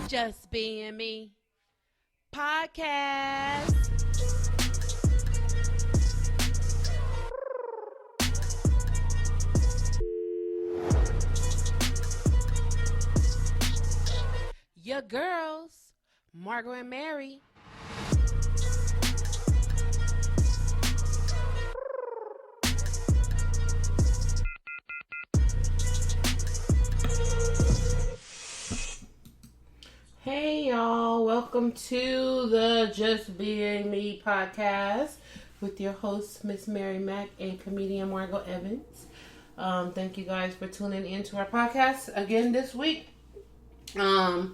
Just Being Me podcast. Your girls, Margot and Mary. Hey y'all, welcome to the Just Being Me podcast with your host, Miss Mary Mack and comedian Margot Evans. Thank you guys for tuning in to our podcast again this week. The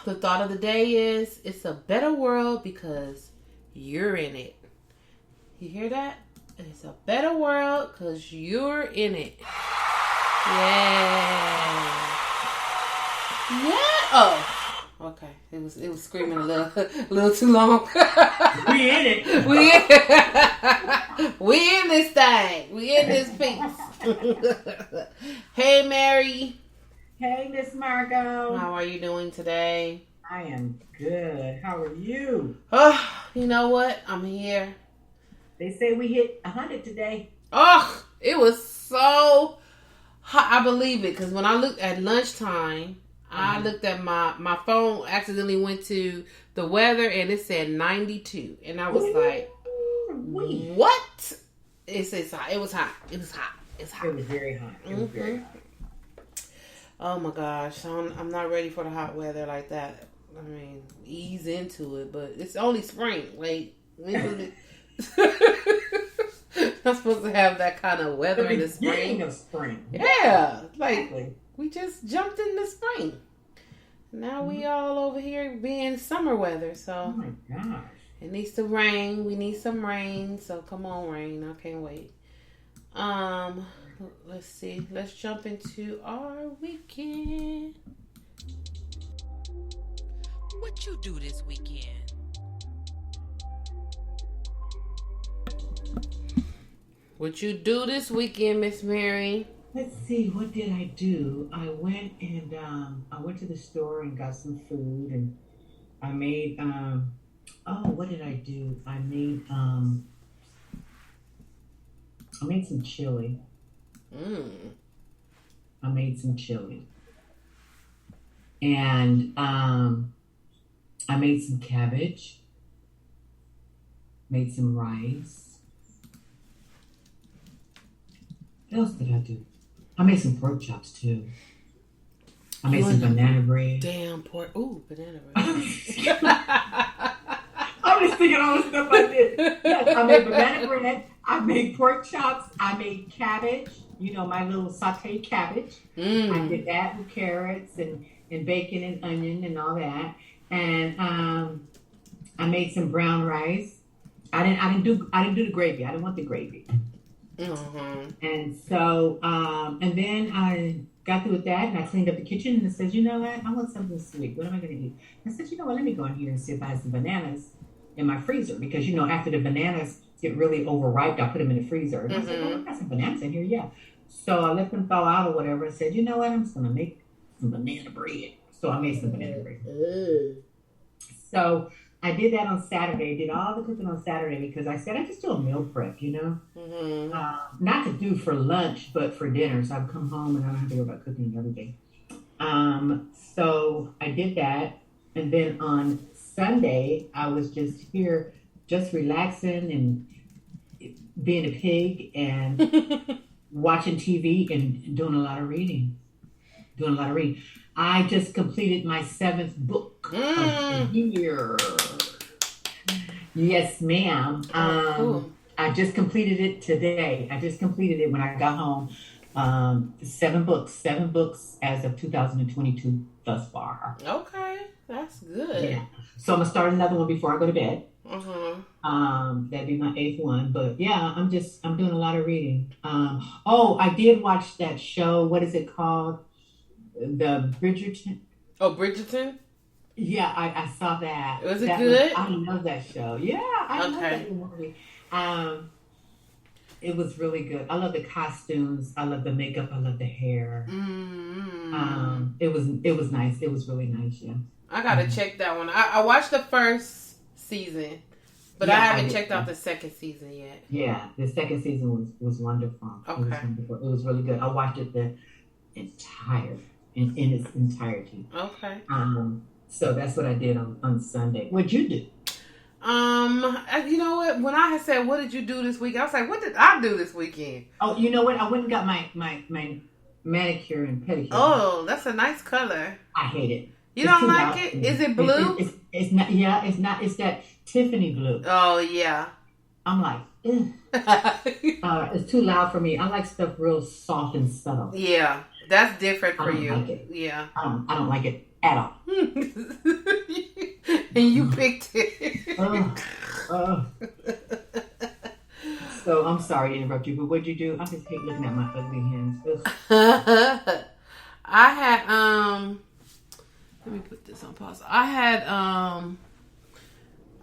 thought of the day is, it's a better world because you're in it. You hear that? It's a better world because you're in it. Yeah. Yeah. Oh. Okay, it was screaming a little too long. We in it. We in this thing. We in this piece. Hey, Mary. Hey, Miss Margot. How are you doing today? I am good. How are you? Oh, you know what? I'm here. They say we hit 100 today. Oh, it was so hot. I believe it because when I looked at lunchtime, I looked at my phone, accidentally went to the weather, and it said 92. And I was like, what? It was hot. It was hot. It was very hot. It was very hot. Oh, my gosh. I'm not ready for the hot weather like that. I mean, ease into it, but it's only spring. Like, I'm supposed to have that kind of weather in the spring. Of spring. Yeah. Like, we just jumped in the spring. Now we all over here being summer weather. So, oh my gosh. It needs to rain. We need some rain. So come on, rain. I can't wait. Let's see. Let's jump into our weekend. What you do this weekend? What you do this weekend, Miss Mary? Let's see, what did I do? I went to the store and got some food, and I made what did I do? I made some chili. I made some chili. And I made some cabbage. Made some rice. What else did I do? I made some pork chops too. I made some banana bread. Damn pork. Ooh, banana bread. I'm just thinking all the stuff I did. Yes, I made banana bread. I made pork chops. I made cabbage. You know, my little sauteed cabbage. I did that with carrots and bacon and onion and all that. And I made some brown rice. I didn't do the gravy. I didn't want the gravy. Mm-hmm. And so, and then I got through with that, and I cleaned up the kitchen, and I said, you know what? I want something sweet. What am I going to eat? I said, you know what? Let me go in here and see if I have some bananas in my freezer, because, you know, after the bananas get really overripe, I put them in the freezer. And I said, well, I got some bananas in here, yeah. So I let them thaw out or whatever. I said, you know what? I'm just going to make some banana bread. So I made some banana bread. So I did that on Saturday. Did all the cooking on Saturday because I said I just do a meal prep, you know, not to do for lunch, but for dinner. So I'd come home and I don't have to worry about cooking and everything. So I did that, and then on Sunday I was just here, just relaxing and being a pig and watching TV and doing a lot of reading. I just completed my 7th book of the year. Yes, ma'am. Cool. I just completed it today. I just completed it when I got home. 7 books as of 2022 thus far. Okay, that's good. Yeah. So I'm gonna start another one before I go to bed. Mm-hmm. That'd be my 8th one. But yeah, I'm doing a lot of reading. I did watch that show. What is it called? The Bridgerton. Oh, Bridgerton? Yeah, I saw that. Was it good? I love that show. Yeah, I love that movie. It was really good. I love the costumes. I love the makeup. I love the hair. It was nice. It was really nice. Yeah. I gotta check that one. I watched the first season, but I haven't checked out the second season yet. Yeah, the second season was wonderful. Okay. It was wonderful. It was really good. I watched it in its entirety. Okay. So that's what I did on Sunday. What'd you do? You know what? When I had said, "What did you do this week?" I was like, "What did I do this weekend?" Oh, you know what? I went and got my manicure and pedicure. Oh, that's a nice color. I hate it. You don't like it? Is it blue? It's not. Yeah, it's not. It's that Tiffany blue. Oh yeah. I'm like, it's too loud for me. I like stuff real soft and subtle. Yeah, that's different for you. Like it. Yeah. I don't like it at all. And you picked it. So I'm sorry to interrupt you, but what'd you do? I just hate looking at my ugly hands. I had let me put this on pause. I had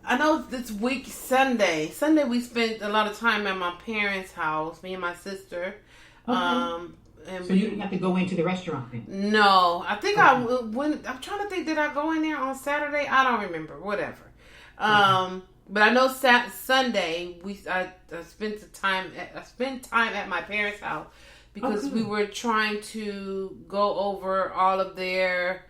I know this week Sunday we spent a lot of time at my parents' house, me and my sister. Okay. And so you didn't have to go into the restaurant then? No, I think I went. I'm trying to think. Did I go in there on Saturday? I don't remember. Whatever. But I know Sunday I spent time at my parents' house because we were trying to go over all of their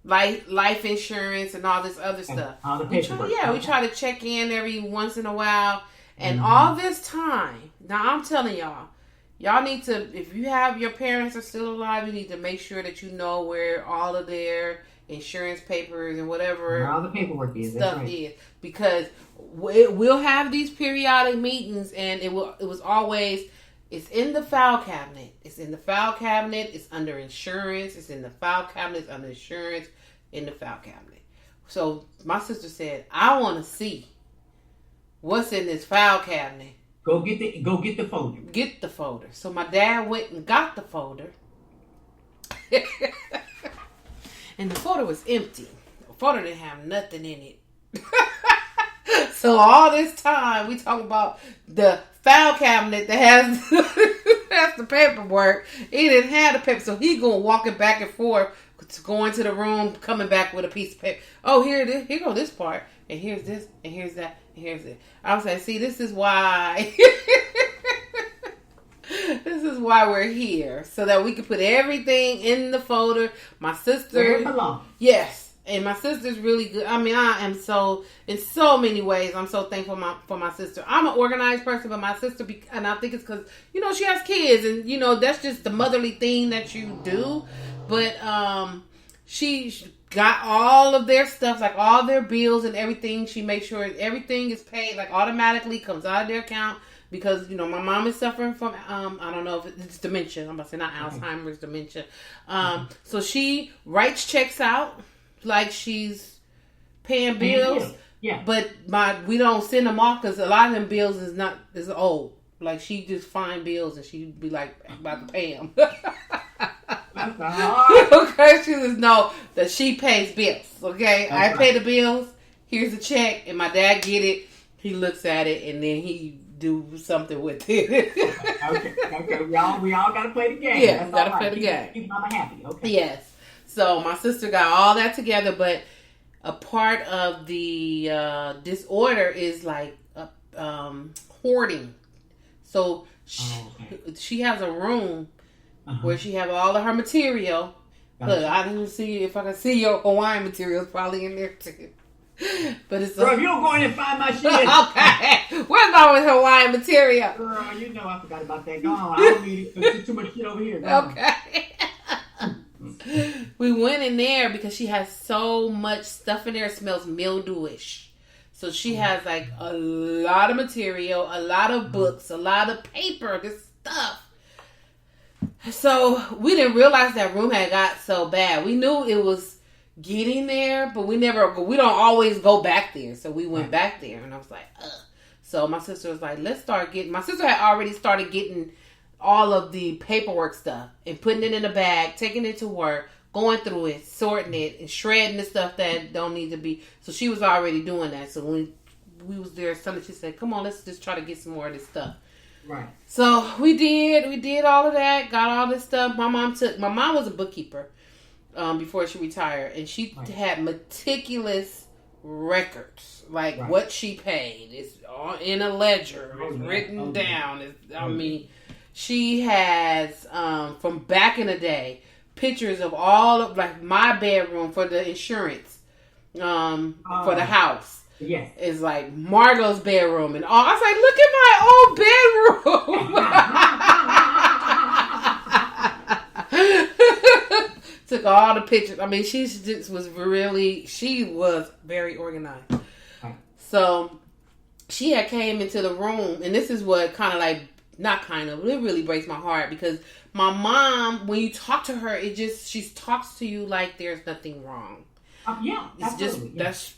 life insurance and all this other stuff. All the paperwork. We try to check in every once in a while, and all this time. Now I'm telling y'all need to, if you have your parents are still alive, you need to make sure that you know where all of their insurance papers and whatever all the paperwork is, stuff is, because we'll have these periodic meetings, and it's in the file cabinet. It's in the file cabinet. It's under insurance. It's in the file cabinet. It's under insurance in the file cabinet. So my sister said, I want to see what's in this file cabinet. Go get the folder. Get the folder. So my dad went and got the folder. And the folder was empty. The folder didn't have nothing in it. So all this time we talk about the file cabinet that has has the paperwork. He didn't have the paper, so he going walking back and forth, going to the room, coming back with a piece of paper. Oh, here it is. Here go this part, and here's this, and here's that, and here's it. I was like, see, this is why. This is why we're here, so that we can put everything in the folder. My sister, yes, and my sister's really good. I mean, I am so, in so many ways, I'm so thankful for my sister. I'm an organized person, but my sister, and I think it's because, she has kids, and, that's just the motherly thing that you do. But she got all of their stuff, like all their bills and everything. She makes sure everything is paid, like automatically comes out of their account. Because, my mom is suffering from, I don't know if it's dementia. I'm about to say not Alzheimer's, dementia. So she writes checks out like she's paying bills. Yeah. But we don't send them off because a lot of them bills is old. Like she just find bills and she'd be like about to pay them. Okay, she just know that she pays bills. Okay, I pay the bills. Here's the check, and my dad get it. He looks at it and then he do something with it. Okay. We all gotta play the game. Yeah, gotta play the game. Keep mama happy. Okay. Yes. So my sister got all that together, but a part of the disorder is like hoarding. So she has a room where she have all of her material. Look, I didn't see if I can see your Hawaiian material. It's probably in there too. But it's girl, if you don't go in and find my shit. Okay, we're going with Hawaiian material. Girl, I forgot about that. Go on, I don't need it. There's too much shit over here. Okay. We went in there because she has so much stuff in there. It smells mildewish. So she has like a lot of material, a lot of books, a lot of paper, this stuff. So we didn't realize that room had got so bad. We knew it was getting there, but we don't always go back there. So we went back there and I was like, ugh. So my sister was like, my sister had already started getting all of the paperwork stuff and putting it in a bag, taking it to work, going through it, sorting it, and shredding the stuff that don't need to be. So she was already doing that. So when we was there Sunday. She said, "Come on, let's just try to get some more of this stuff." Right. So we did all of that, got all this stuff. My mom was a bookkeeper before she retired, and she had meticulous records, like what she paid. It's all in a ledger. It's written down. I mean, she has from back in the day pictures of all of like my bedroom for the insurance for the house. Yes. It's like Margot's bedroom and all. I was like, look at my old bedroom. Took all the pictures. I mean, she was very organized. So she had came into the room, and this is what it really breaks my heart, because my mom, when you talk to her, she talks to you like there's nothing wrong. Yeah, that's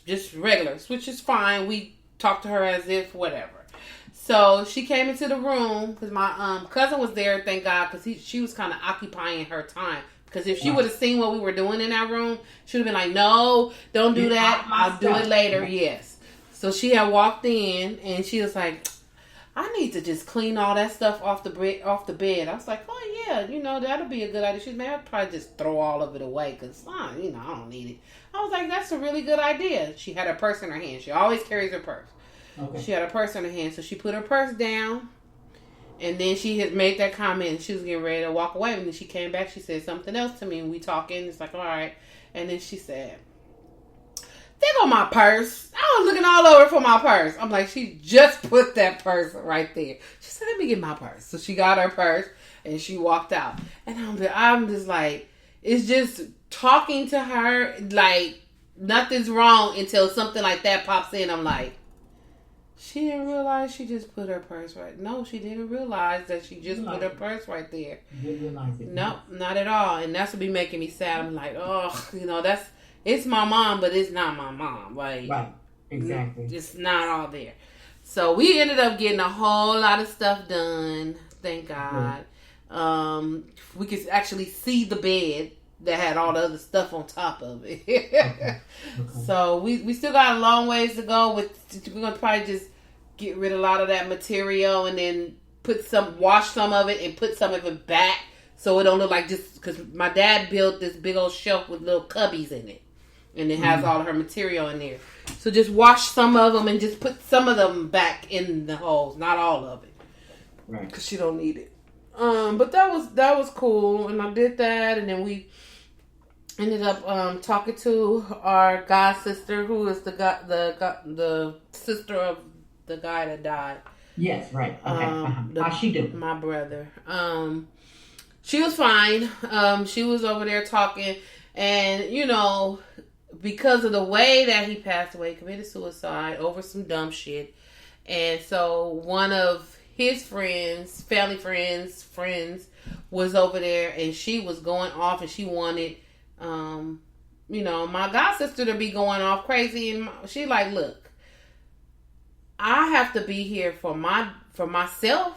just regular, which is fine. We talk to her as if whatever. So she came into the room because my cousin was there. Thank God, because she was kind of occupying her time. Because if she would have seen what we were doing in that room, she would have been like, "No, don't do that. I'll do it later." Yes. So she had walked in and she was like, "I need to just clean all that stuff off the bed." I was like, "Oh yeah, that'll be a good idea." She's like, "I'd probably just throw all of it away because I don't need it." I was like, "That's a really good idea." She had her purse in her hand. She always carries her purse. Okay. She had her purse in her hand, so she put her purse down, and then she had made that comment. She was getting ready to walk away, and then she came back. She said something else to me, and we talking. It's like, all right, and then she said, "There go my purse. I was looking all over for my purse." I'm like, she just put that purse right there. She said, "Let me get my purse." So she got her purse and she walked out. And I'm just like, it's just talking to her like nothing's wrong until something like that pops in. I'm like, she didn't realize she just put her purse right. No, she didn't realize that she just put her purse right there. Didn't realize it. No, not at all. And that's what be making me sad. I'm like, oh, it's my mom, but it's not my mom. Like, right, exactly. It's not all there. So we ended up getting a whole lot of stuff done. Thank God. We could actually see the bed that had all the other stuff on top of it. Okay. So we still got a long ways to go. We're gonna probably just get rid of a lot of that material and then wash some of it and put some of it back, so it don't look like just, because my dad built this big old shelf with little cubbies in it, and it has all of her material in there. So just wash some of them and just put some of them back in the holes, not all of it, right? Because she don't need it. But that was cool, and I did that, and then we ended up talking to our god sister, who is the sister of the guy that died. Yes, right. Okay. How's she do? My brother. She was fine. She was over there talking, and because of the way that he passed away, committed suicide over some dumb shit, and so one of his friends, family friends, was over there, and she was going off, and she wanted, my god sister to be going off crazy, and she like, look, I have to be here for myself,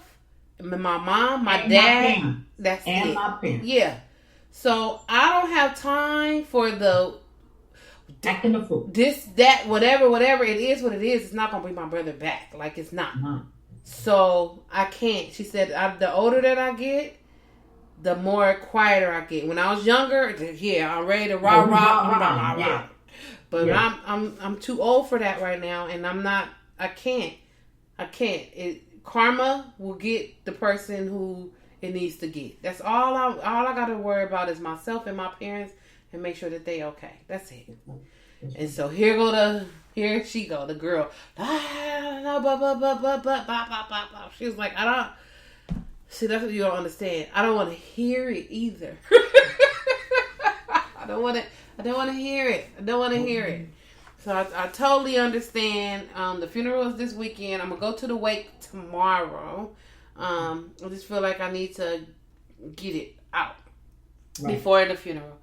my mom, my dad. That's and it. My parents. Yeah. So I don't have time for the acting the fool. This, that, whatever it is, what it is. It's not gonna bring my brother back. Like, it's not. Uh-huh. So I can't. She said, the older that I get, the more quieter I get. When I was younger, yeah, I'm ready to rah. Yeah. But yeah. I'm too old for that right now, and I'm not. I can't. Karma will get the person who it needs to get. That's all I got to worry about is myself and my parents, and make sure that they okay. That's it. And so here she go, the girl. She was like, I don't. See, that's what you don't understand. I don't want to hear it either. I don't want to hear it. I don't want to hear it. So I totally understand. The funeral is this weekend. I'm going to go to the wake tomorrow. I just feel like I need to get it out before the funeral.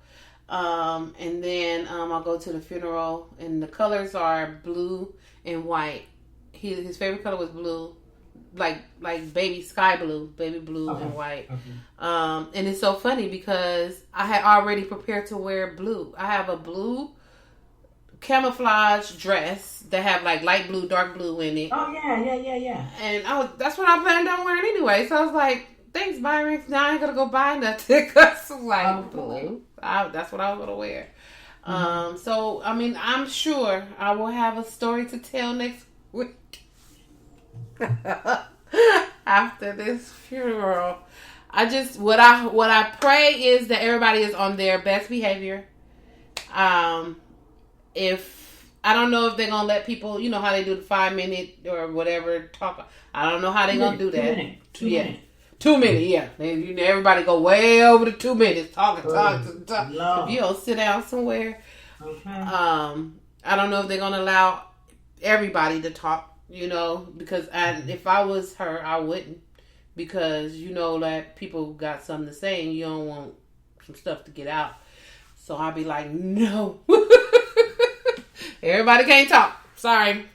And then I'll go to the funeral. And the colors are blue and white. His favorite color was blue. Like baby sky blue, baby blue and white. Okay. And it's so funny because I had already prepared to wear blue. I have a blue camouflage dress that have like light blue, dark blue in it. Oh yeah. And that's what I planned on wearing anyway. So I was like, thanks, Byron. Now I ain't gonna go buy nothing because like blue. That's what I was gonna wear. So I mean, I'm sure I will have a story to tell next week after this funeral. I just what I pray is that everybody is on their best behavior. If I don't know if they're gonna let people, you know how they do the 5-minute or whatever talk. I don't know how they're gonna do that. 2 minutes. 2 minutes, yeah. Everybody go way over the 2 minutes talking. If you don't sit down somewhere. Okay. I don't know if they're gonna allow everybody to talk. You know, because if I was her, I wouldn't. Because you know that people got something to say and you don't want some stuff to get out. So I'd be like, no. Everybody can't talk. Sorry.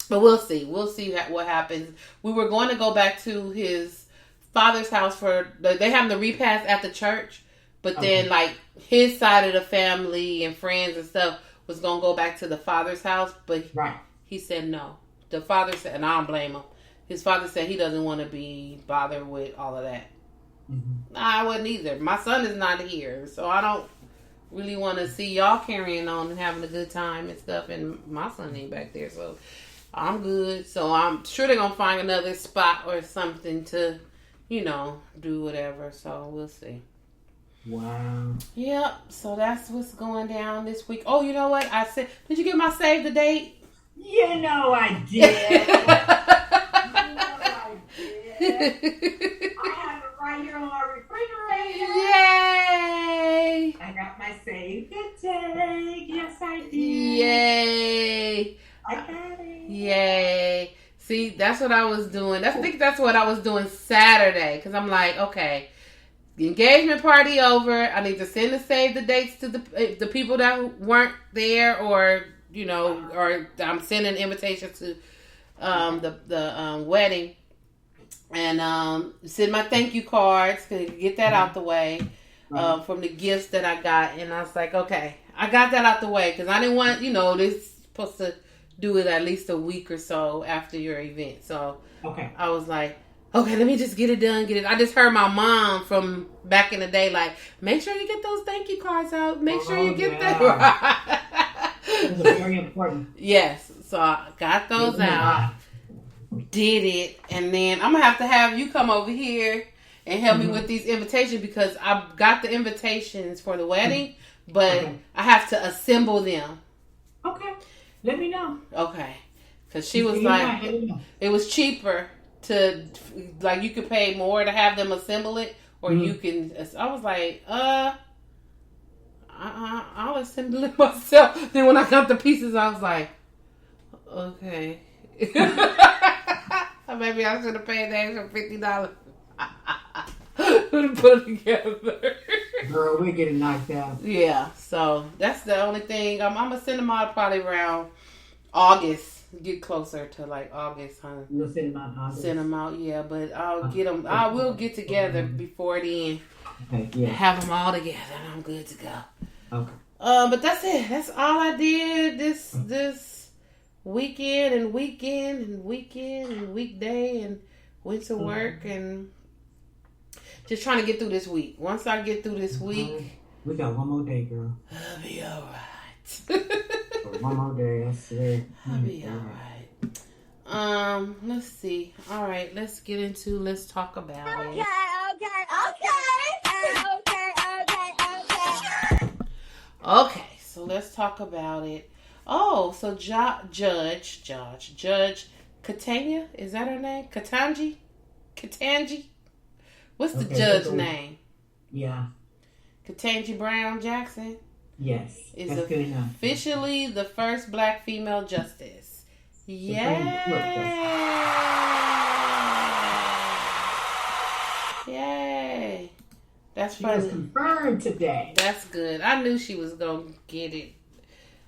But we'll see. We'll see what happens. We were going to go back to his father's house they have the repast at the church. But then like his side of the family and friends and stuff was going to go back to the father's house. But he said no. The father said, and I don't blame him. His father said he doesn't want to be bothered with all of that. Mm-hmm. I wouldn't either. My son is not here, so I don't really want to see y'all carrying on and having a good time and stuff, and my son ain't back there, so I'm good. So I'm sure they're going to find another spot or something to, you know, do whatever, so we'll see. Wow. Yep, so that's what's going down this week. Oh, you know what? I said, did you get my save the date? You know I did. I have it right here on my refrigerator. Yay! I got my save the date. Yes, I did. Yay! I got it. Yay! See, that's what I was doing. I think that's what I was doing Saturday. Because I'm like, okay, the engagement party over. I need to send the save the dates to the people that weren't there, or you know, or I'm sending invitations to the wedding. And send my thank you cards, get that out the way from the gifts that I got. And I was like, okay, I got that out the way because I didn't want, you know, this supposed to do it at least a week or so after your event. So I was like, okay, let me just get it done. I just heard my mom from back in the day, like, make sure you get those thank you cards out. Make sure you get that right. Those are very important. Yes. So I got those out. Did it, and then I'm gonna have you come over here and help me with these invitations because I got the invitations for the wedding, but I have to assemble them. Okay, let me know. Okay, because she was like, it was cheaper to like you could pay more to have them assemble it, or you can. I was like, I'll assemble it myself. Then when I got the pieces, I was like, okay. Maybe I should have paid the extra $50 to put it together. Girl, we're getting knocked out. Yeah, so that's the only thing. I'm gonna send them out probably around August. Get closer to like August, huh? You'll send them out in August. Send them out, yeah. But I'll get them. I will get together before then. Okay, yeah. Have them all together, and I'm good to go. Okay. But that's it. That's all I did this weekend and weekday and went to work and just trying to get through this week. Once I get through this week, we got one more day, girl. I'll be all right. One more day, I swear. I'll be all right. Let's see. All right, let's talk about it. Okay, so let's talk about it. Oh, so Judge Ketanji, is that her name? Ketanji? What's the judge name? Yeah. Ketanji Brown Jackson? Yes. Is officially the first black female justice. Yay! Yay! That's funny. She was confirmed today. That's good. I knew she was gonna get it.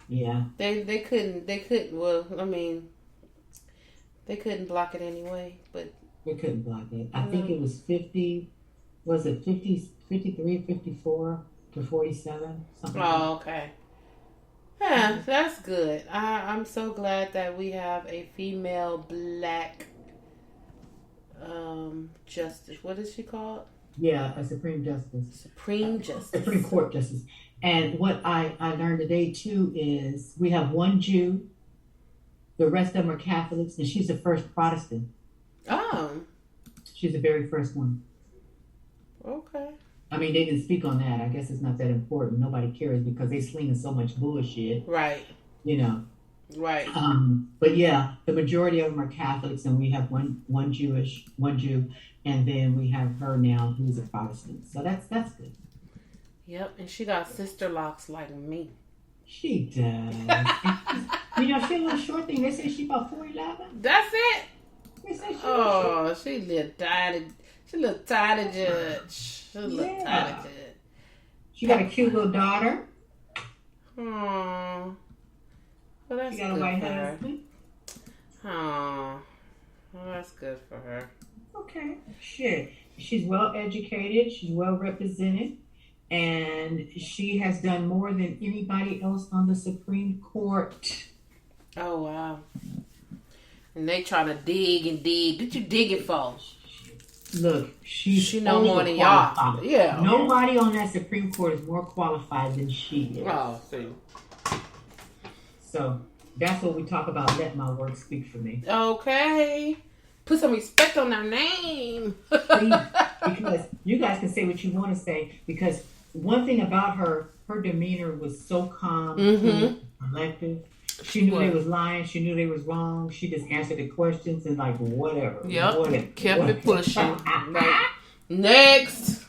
Yeah. They couldn't. Well, I mean, they couldn't block it anyway. But they couldn't block it. I think it was 50. Was it 50, 53, 54 to 47? Something. Oh, okay. Yeah, that's good. I'm so glad that we have a female black justice. What is she called? Yeah, a Supreme Justice. Supreme Justice. Supreme Court Justice. And what I learned today too is we have one Jew, the rest of them are Catholics, and she's the first Protestant. Oh. She's the very first one. Okay. I mean, they didn't speak on that. I guess it's not that important. Nobody cares because they slinging so much bullshit. Right. You know. Right. But yeah, the majority of them are Catholics, and we have one Jew, and then we have her now who's a Protestant. So that's good. Yep, and she got sister locks like me. She does. You know, she a little short thing. They say she about 4'11". That's it. They say she little tiny. She little tiny judge. She little tiny judge. She got a cute little daughter. Oh. Well, that's she got a white husband. Oh. Well, that's good for her. Okay. Shit. She's well educated. She's well represented. And she has done more than anybody else on the Supreme Court. Oh, wow. And they trying to dig and dig. What you digging for? Look, she know more than y'all. Yeah. Nobody on that Supreme Court is more qualified than she is. Oh, see. So that's what we talk about. Let my work speak for me. Okay. Put some respect on our name. Please, because you guys can say what you want to say. Because one thing about her demeanor was so calm, collective. She knew they was lying. She knew they was wrong. She just answered the questions and like whatever. Yep. Kept it pushing. Like, next.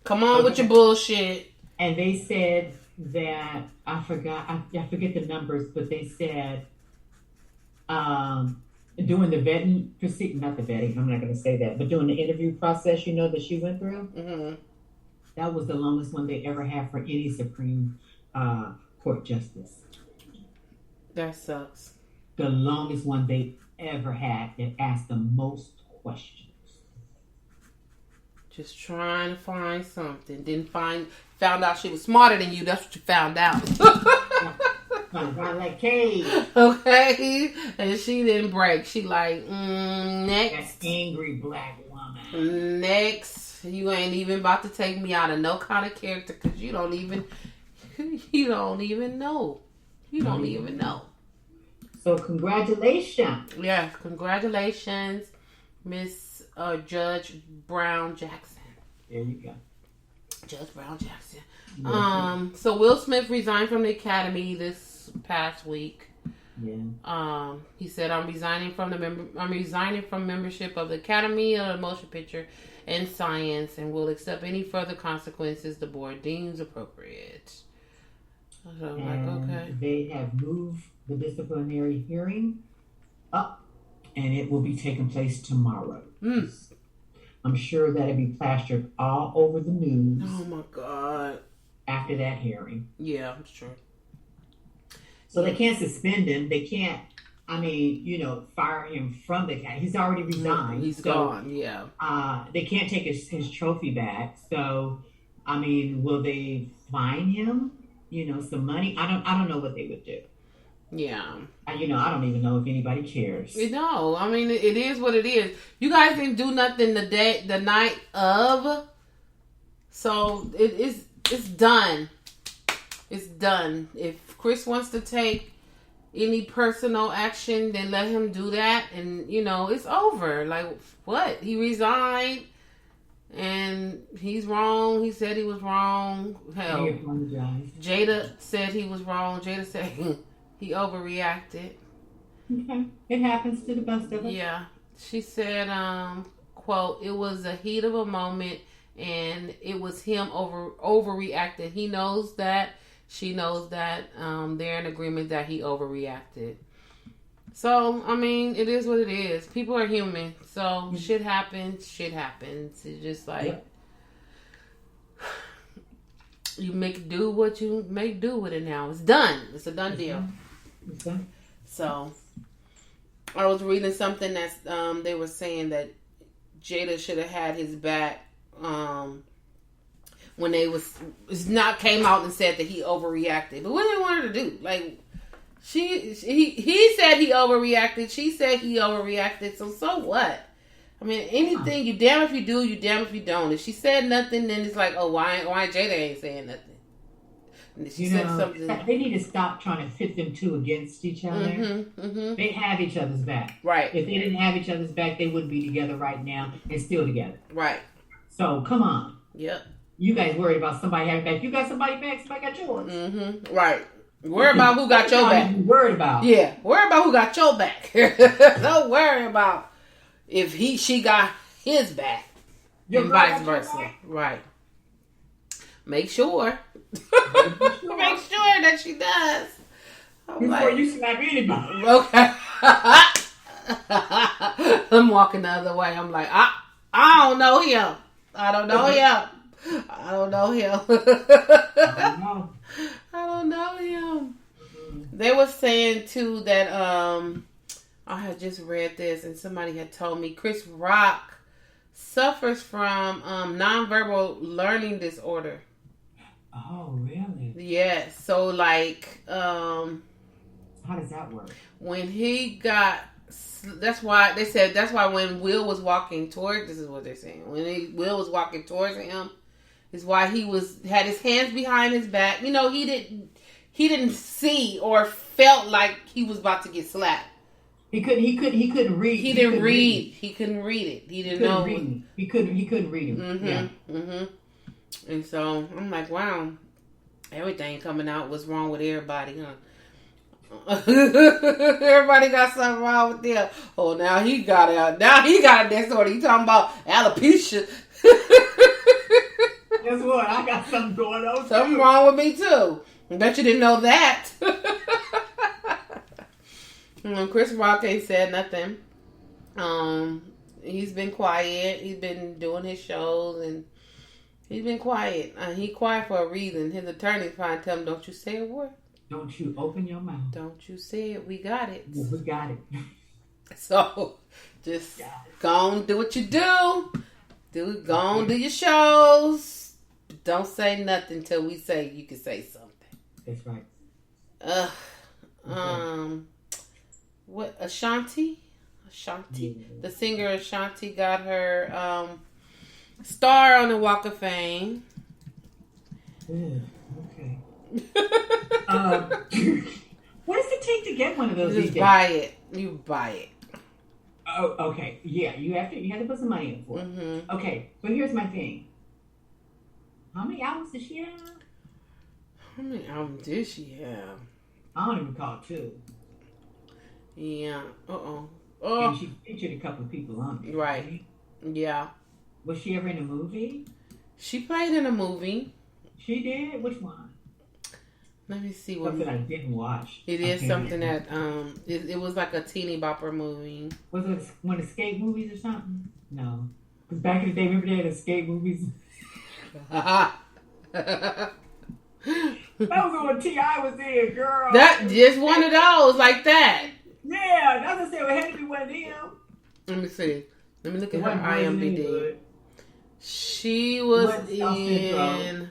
Come on with your bullshit. And they said that I forget the numbers, but they said doing the vetting not the vetting, I'm not going to say that, but doing the interview process, that she went through, that was the longest one they ever had for any Supreme Court justice. That sucks. The longest one they ever had that asked the most questions. Just trying to find something. Found out she was smarter than you. That's what you found out. Like Kate. Okay. And she didn't break. She like, next. That angry black woman. Next. You ain't even about to take me out of no kind of character because you don't even know. You don't even know. So congratulations. Yeah, congratulations, Miss Judge Brown Jackson. There you go. Judge Brown Jackson. So Will Smith resigned from the Academy this past week. Yeah. He said, I'm resigning from membership of the Academy of Motion Picture and Science and will accept any further consequences the board deems appropriate. So I'm like, okay. They have moved the disciplinary hearing up, and it will be taking place tomorrow. I'm sure that'll be plastered all over the news. Oh my God. After that hearing. Yeah, I'm sure. So they can't suspend him. They can't, fire him from the Academy. He's already resigned. He's gone, yeah. They can't take his trophy back. So, will they fine him? Some money. I don't know what they would do. Yeah. I don't even know if anybody cares. No, it is what it is. You guys didn't do nothing the night of, so it's done. It's done. If Chris wants to take any personal action, then let him do that, and it's over. Like what? He resigned. And he's wrong. He said he was wrong. Hell, Jada said he was wrong. Jada said he overreacted. Okay. It happens to the best of us. Yeah. She said, quote, it was a heat of a moment and it was him overreacted. He knows that. She knows that. They're in agreement that he overreacted. So, it is what it is. People are human. So, shit happens. It's just like, you make do what you make do with it now. It's done. It's a done deal. Okay. So, I was reading something that they were saying that Jada should have had his back. when they came out and said that he overreacted. But what did they want her to do? Like, he said he overreacted. She said he overreacted. So what? I mean, anything, you damn if you do, you damn if you don't. If she said nothing, then it's like, oh, why Jada ain't saying nothing? And she said something. They need to stop trying to pit them two against each other. They have each other's back. Right. If they didn't have each other's back, they wouldn't be together right now and still together. Right. So, come on. Yep. You guys worried about somebody having back. You got somebody back, somebody got yours. Right. Worry about who got your back. Worried about. Yeah. Worry about who got your back. Don't worry about if she got his back. Your and vice versa. Right. Make sure. Make sure that she does. Before you slap anybody. Okay. I'm walking the other way. I'm like, I don't know him. I don't know him. I don't know him. I don't know him. They were saying too that I had just read this and somebody had told me Chris Rock suffers from nonverbal learning disorder. Oh, really? Yes. So like how does that work? When he got, that's why they said that's why when Will was walking towards, this is what they're saying, when Will was walking towards him is why he had his hands behind his back. You know, he didn't see or felt like he was about to get slapped. He couldn't read. He couldn't read it. He didn't know. He couldn't read him. And so I'm like, wow, everything coming out. What's wrong with everybody, huh? Everybody got something wrong with them. Oh, now he got out. Now he got a disorder. You talking about alopecia? Guess what? I got something going on. Something wrong with me too. I bet you didn't know that. Chris Rock ain't said nothing. He's been quiet. He's been doing his shows and he's been quiet. He quiet for a reason. His attorney's probably tell him, "Don't you say a word. Don't you open your mouth. Don't you say it. We got it. Yeah, we got it." So just go on, do what you do. Go on, do your shows. But don't say nothing till we say you can say something. That's right. What Ashanti, the singer Ashanti got her star on the Walk of Fame. Yeah, okay. What does it take to get one of those? Just buy it. You buy it. Oh, okay. Yeah, you have to put some money in for it. Okay, but here's my thing. How many albums does she have? How many albums did she have? I don't even recall two. Yeah. Oh. And she featured a couple of people on it. Right. Yeah. Was she ever in a movie? She played in a movie. She did? Which one? Let me see what. Something I didn't watch. It is something that it was like a teeny bopper movie. Was it one of the skate movies or something? No. Because back in the day, remember they had the skate movies? That was when T.I. was there, girl. That just one of those like that. Yeah, that's what I said. It had to be one of them. Let me see. Let me look at her IMDb. She was in.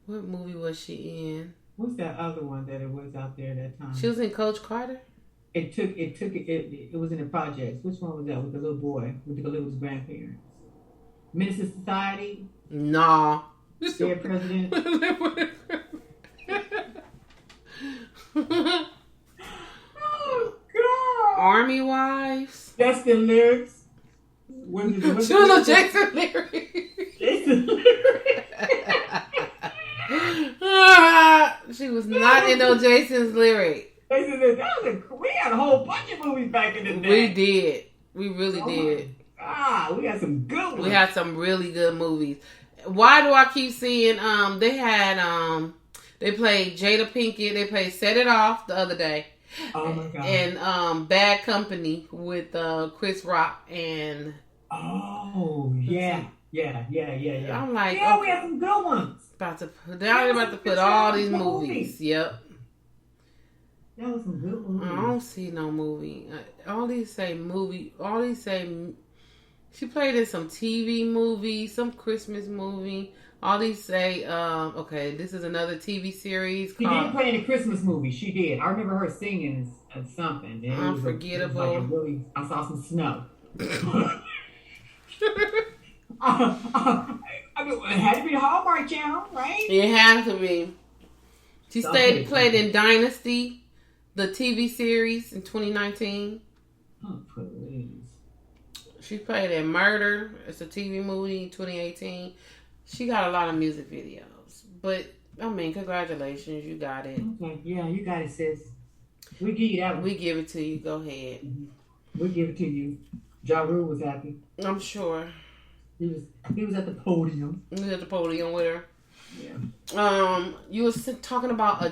What movie was she in? What's that other one that it was out there that time? She was in Coach Carter. It was in the projects. Which one was that with the little boy with the little grandparents? Minister Society. Nah. Dead president. Oh God. Army Wives. That's the lyrics. She was on Jason Leary. Jason Leary. She was not in no Jason's lyric. We had a whole bunch of movies back in the day. We did. We really did. We had some good ones. We had some really good movies. Why do I keep seeing they played Jada Pinkett, they played Set It Off the other day. Oh my God. And Bad Company with Chris Rock and oh yeah. I'm like, yeah, we have some good ones. They're about to put all these movies. Yep. That was some good movies. I don't see no movie. All these say movie. All these say She played in some TV movie, some Christmas movie. All these say, okay, this is another TV series She did play in a Christmas movie. She did. I remember her singing something. Unforgettable. I saw some snow. I mean, it had to be the Hallmark Channel, right? It had to be. She played in Dynasty, the TV series in 2019. Oh, please. She played in Murder. It's a TV movie in 2018. She got a lot of music videos. But, I mean, congratulations. You got it. Okay. Yeah, you got it, sis. We give you that one. We give it to you. Go ahead. Mm-hmm. We give it to you. Ja Rule was happy. I'm sure. He was at the podium. He was at the podium with her. Yeah. You was talking about a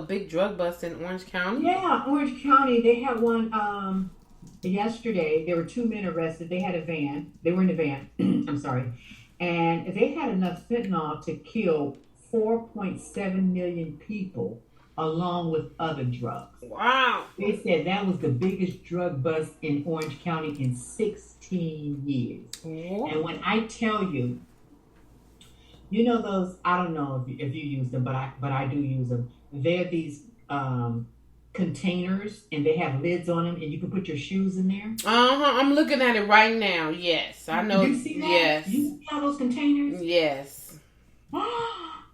big drug bust in Orange County? Yeah, Orange County. They had one yesterday. There were 2 men arrested. They had a van. They were in a van. I'm sorry. And they had enough fentanyl to kill 4.7 million people along with other drugs. Wow. They said that was the biggest drug bust in Orange County in 16 years. Yeah. And when I tell you, you know those, I don't know if you use them, but I do use them. They're these containers, and they have lids on them, and you can put your shoes in there. I'm looking at it right now. Yes, I know. You see that? Yes. You see all those containers? Yes.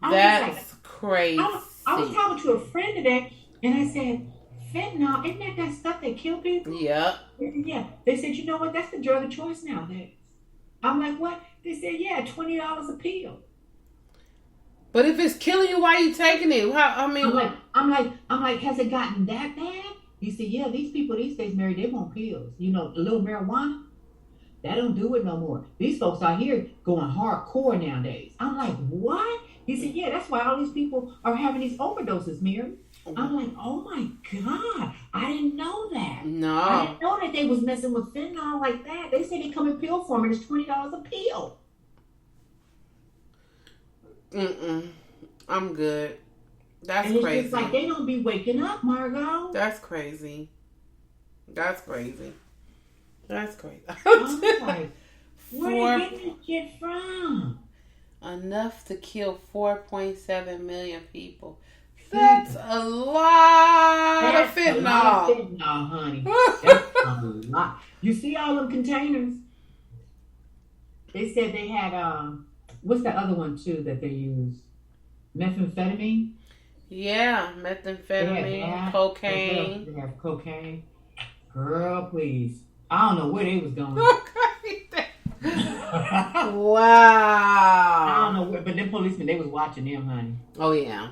That's crazy. I was talking to a friend today, and I said, fentanyl, isn't that stuff that kill people? Yep. Yeah. They said, you know what? That's the drug of choice nowadays. I'm like, what? They said, yeah, $20 a pill. But if it's killing you, why are you taking it? I'm like, has it gotten that bad? He said, yeah, these people these days, Mary, they want pills. You know, a little marijuana, that don't do it no more. These folks out here going hardcore nowadays. I'm like, what? He said, yeah, that's why all these people are having these overdoses, Mary. I'm like, oh my God, I didn't know that. No. I didn't know that they was messing with fentanyl like that. They say they come in pill form and it's $20 a pill. I'm good. That's and it's crazy. Just like they don't be waking up, Margot. That's crazy. That's crazy. That's crazy. I'm like, where did they get this shit from? Enough to kill 4.7 million people. That's a lot of fentanyl. A lot of fentanyl, honey. That's a lot. You see all them containers? They said they had what's that other one too that they use? Methamphetamine? Yeah, methamphetamine, cocaine. They have cocaine. Girl, please. I don't know where they was going. Wow. I don't know where, but them policemen, they was watching them, honey. Oh, yeah.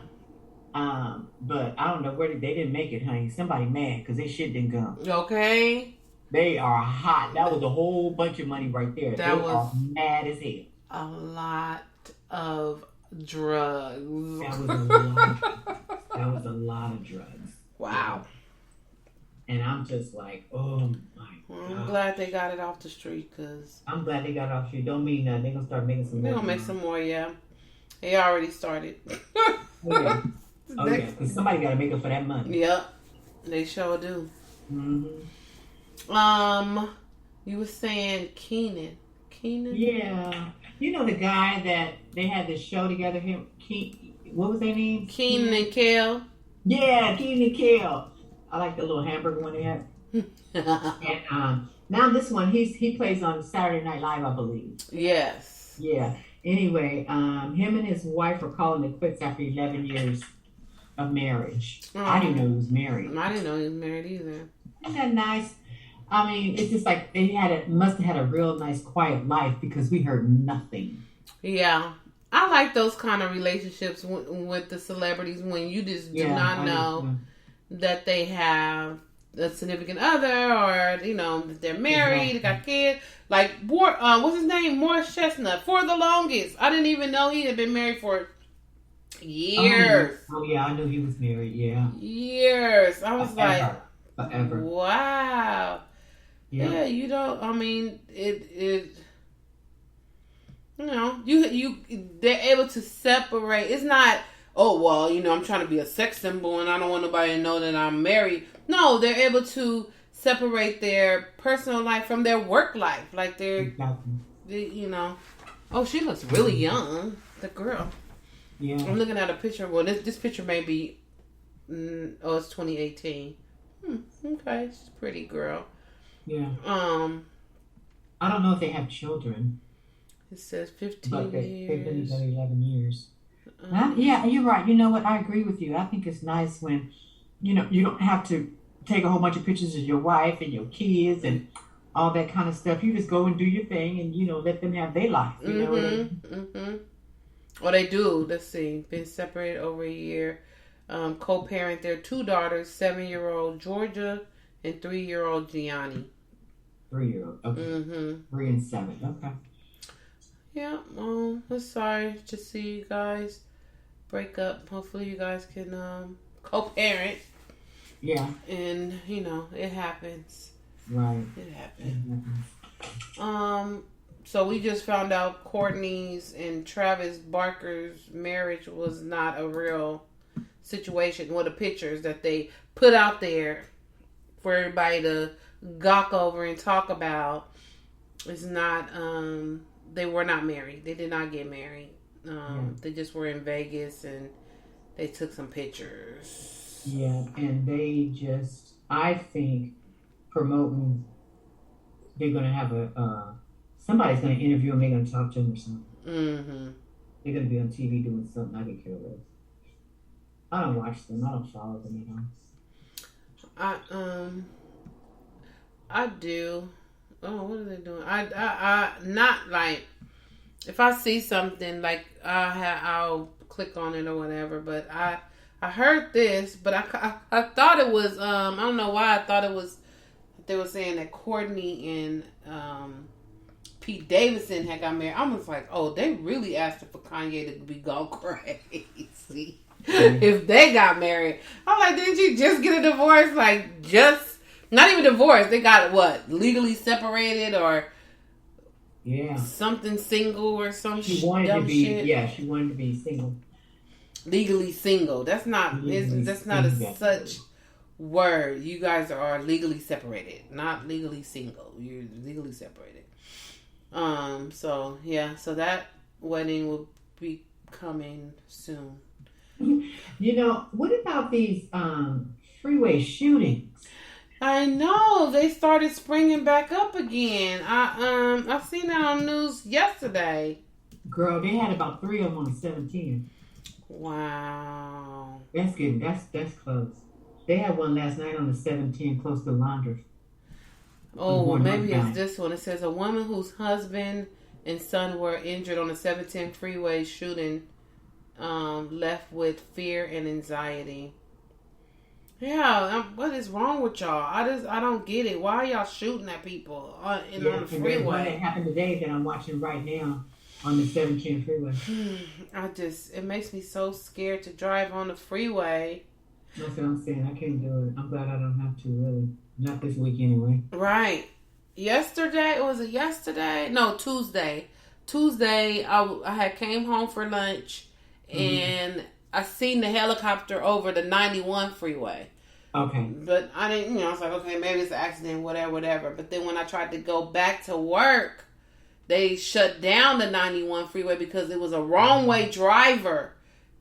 But I don't know where they didn't make it, honey. Somebody mad because they shit didn't come. Okay. They are hot. That was a whole bunch of money right there. They are mad as hell. A lot of drugs. That was a lot of drugs. Wow. And I'm just like, oh my God. I'm glad they got it off the street, because I'm glad they got it off the street. Don't mean nothing. They're going to start making some more. They're going to make some more, yeah. They already started. Okay. Oh, yeah. Because somebody got to make up for that money. Yep. They sure do. Mm-hmm. You were saying Kenan. Yeah. You know the guy that they had this show together, what was their name? Kenan and Kel. Yeah, Kenan and Kel. I like the little hamburger one they had. And now this one, he plays on Saturday Night Live, I believe. Yes. Yeah. Anyway, him and his wife are calling it quits after 11 years of marriage. I didn't know he was married. I didn't know he was married either. Isn't that nice? I mean, it's just like they must have had a real nice, quiet life because we heard nothing. Yeah. I like those kind of relationships with the celebrities when you just do not know that they have a significant other, or that they're married, they got kids. Like what's his name, Morris Chestnut. For the longest, I didn't even know he had been married for years. Oh yeah, I knew he was married. Yeah, years. I was forever. Wow. Yeah, you don't. I mean, it. They're able to separate. It's not, oh, well, I'm trying to be a sex symbol and I don't want nobody to know that I'm married. No, they're able to separate their personal life from their work life. Like they, you know. Oh, she looks really young. The girl. Yeah. I'm looking at a picture. Well, this picture may be. It's 2018. Okay, she's a pretty girl. Yeah. I don't know if they have children. It says 15 but years. They've been together 11 years. Yeah, you're right. You know what? I agree with you. I think it's nice when, you don't have to take a whole bunch of pictures of your wife and your kids and all that kind of stuff. You just go and do your thing and, let them have their life. You know what I mean? Well, they do. Let's see. Been separated over a year. Co-parent their 2 daughters, 7-year-old Georgia and 3-year-old Gianni. 3-year-old. Okay. 3 and 7. Okay. Yeah. I'm sorry to see you guys break up. Hopefully you guys can co-parent. Yeah. And, it happens. Right. It happens. So we just found out Courtney's and Travis Barker's marriage was not a real situation. Well, the pictures that they put out there for everybody to gawk over and talk about is not, they were not married. They did not get married. They just were in Vegas and they took some pictures. Yeah, and they just, I think, promoting, they're going to have somebody's going to interview them, they're going to talk to them or something. Mm-hmm. They're going to be on TV doing something. I could care less. I don't watch them. I don't follow them at all. I do. Oh, what are they doing? I not like, if I see something like I'll click on it or whatever. But I heard this, but I thought it was I don't know why I thought it was. They were saying that Courtney and Pete Davidson had got married. I was like, oh, they really asked for Kanye to be gone crazy. If they got married. I'm like, didn't you just get a divorce? Like, just, not even divorced. They got, legally separated or something single or some she wanted dumb to be, shit. Yeah, she wanted to be single. Legally single. That's not a such word. You guys are legally separated, not legally single. You're legally separated. So that wedding will be coming soon. What about these freeway shootings? I know they started springing back up again. I've seen that on news yesterday. Girl, they had about 3 of them on 17. Wow, that's good. That's close. They had one last night on the 17 close to Laundry. Oh, well, maybe it's this one. It says a woman whose husband and son were injured on the 710 freeway shooting left with fear and anxiety. Yeah, what is wrong with y'all? I don't get it. Why are y'all shooting at people on the freeway? One that happened today that I'm watching right now on the 710 freeway. It makes me so scared to drive on the freeway. That's what I'm saying. I can't do it. I'm glad I don't have to, really. Not this week anyway. Right. Yesterday? No, Tuesday. I had came home for lunch and I seen the helicopter over the 91 freeway. Okay. But I didn't, I was like, okay, maybe it's an accident, whatever. But then when I tried to go back to work, they shut down the 91 freeway because it was a wrong way driver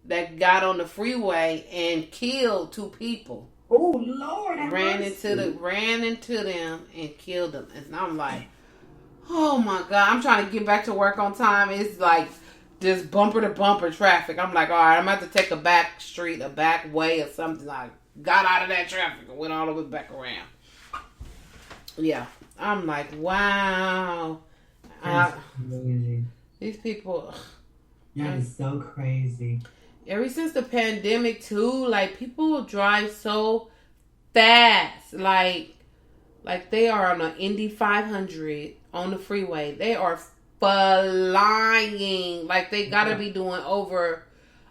that got on the freeway and killed 2 people. Oh Lord! Ran into them and killed them, and I'm like, oh my God! I'm trying to get back to work on time. It's like just bumper to bumper traffic. I'm like, all right, I'm gonna have to take a back street, a back way, or something. I got out of that traffic and went all the way back around. Yeah, I'm like, wow. Crazy. These people. That is so crazy. Ever since the pandemic too, like people drive so fast, like they are on an Indy 500 on the freeway. They are flying, like they gotta be doing over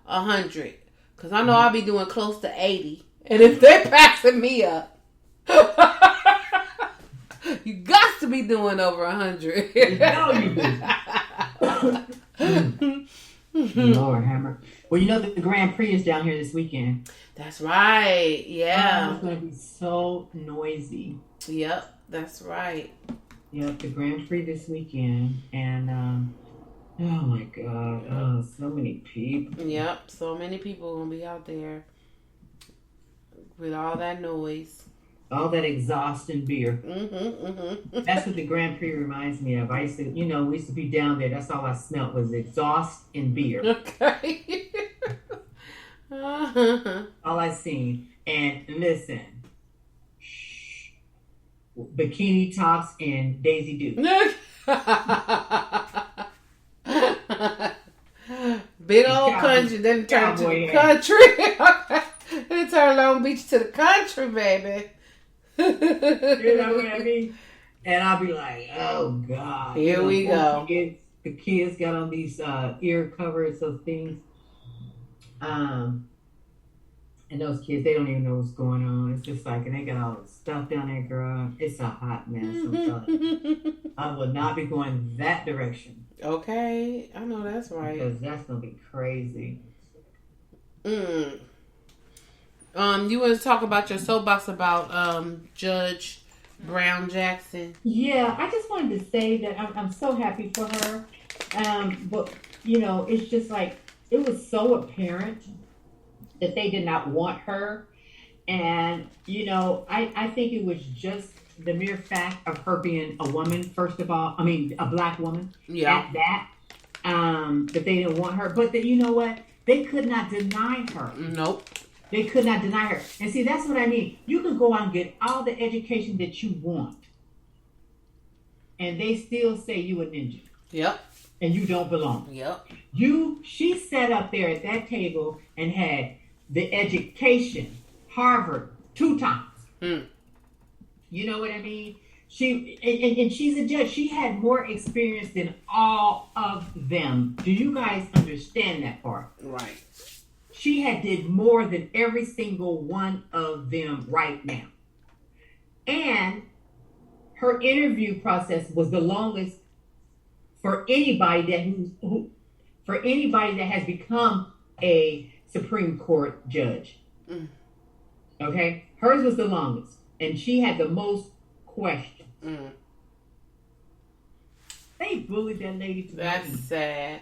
100. Cause I know I'll be doing close to 80, and if they're passing me up, you got to be doing over 100. You know you do. Lord hammer. Well, the Grand Prix is down here this weekend. That's right. Yeah. It's going to be so noisy. Yep, that's right. Yep, the Grand Prix this weekend. And, oh my God. Oh, so many people. Yep, so many people going to be out there with all that noise. All that exhaust and beer. That's what the Grand Prix reminds me of. I used to, we used to be down there. That's all I smelled was exhaust and beer. Okay. All I seen. And listen, bikini tops and Daisy Duke. Big old country, then turn to the country. Then turn Long Beach to the country, baby. You know what I mean? And I'll be like, oh God. Here we go. The kids got on these ear covers of things. And those kids, they don't even know what's going on. It's just like, and they got all the stuff down there, girl. It's a hot mess. I'm telling you. I will not be going that direction. Okay, I know that's right. Because that's gonna be crazy. You want to talk about your soapbox about Judge Brown Jackson? Yeah, I just wanted to say that I'm so happy for her. But it's just like it was so apparent that they did not want her. And, I think it was just the mere fact of her being a woman, first of all. I mean, a black woman. Yeah. At that they didn't want her. But you know what? They could not deny her. Nope. They could not deny her. And see, that's what I mean. You can go out and get all the education that you want. And they still say you a ninja. Yep. And you don't belong. Yep. She sat up there at that table and had the education, Harvard, 2 times. You know what I mean? And she's a judge. She had more experience than all of them. Do you guys understand that part? Right. She did more than every single one of them right now. And her interview process was the longest for anybody that has become a Supreme Court judge. Okay? Hers was the longest. And she had the most questions. They bullied that lady to That's sad.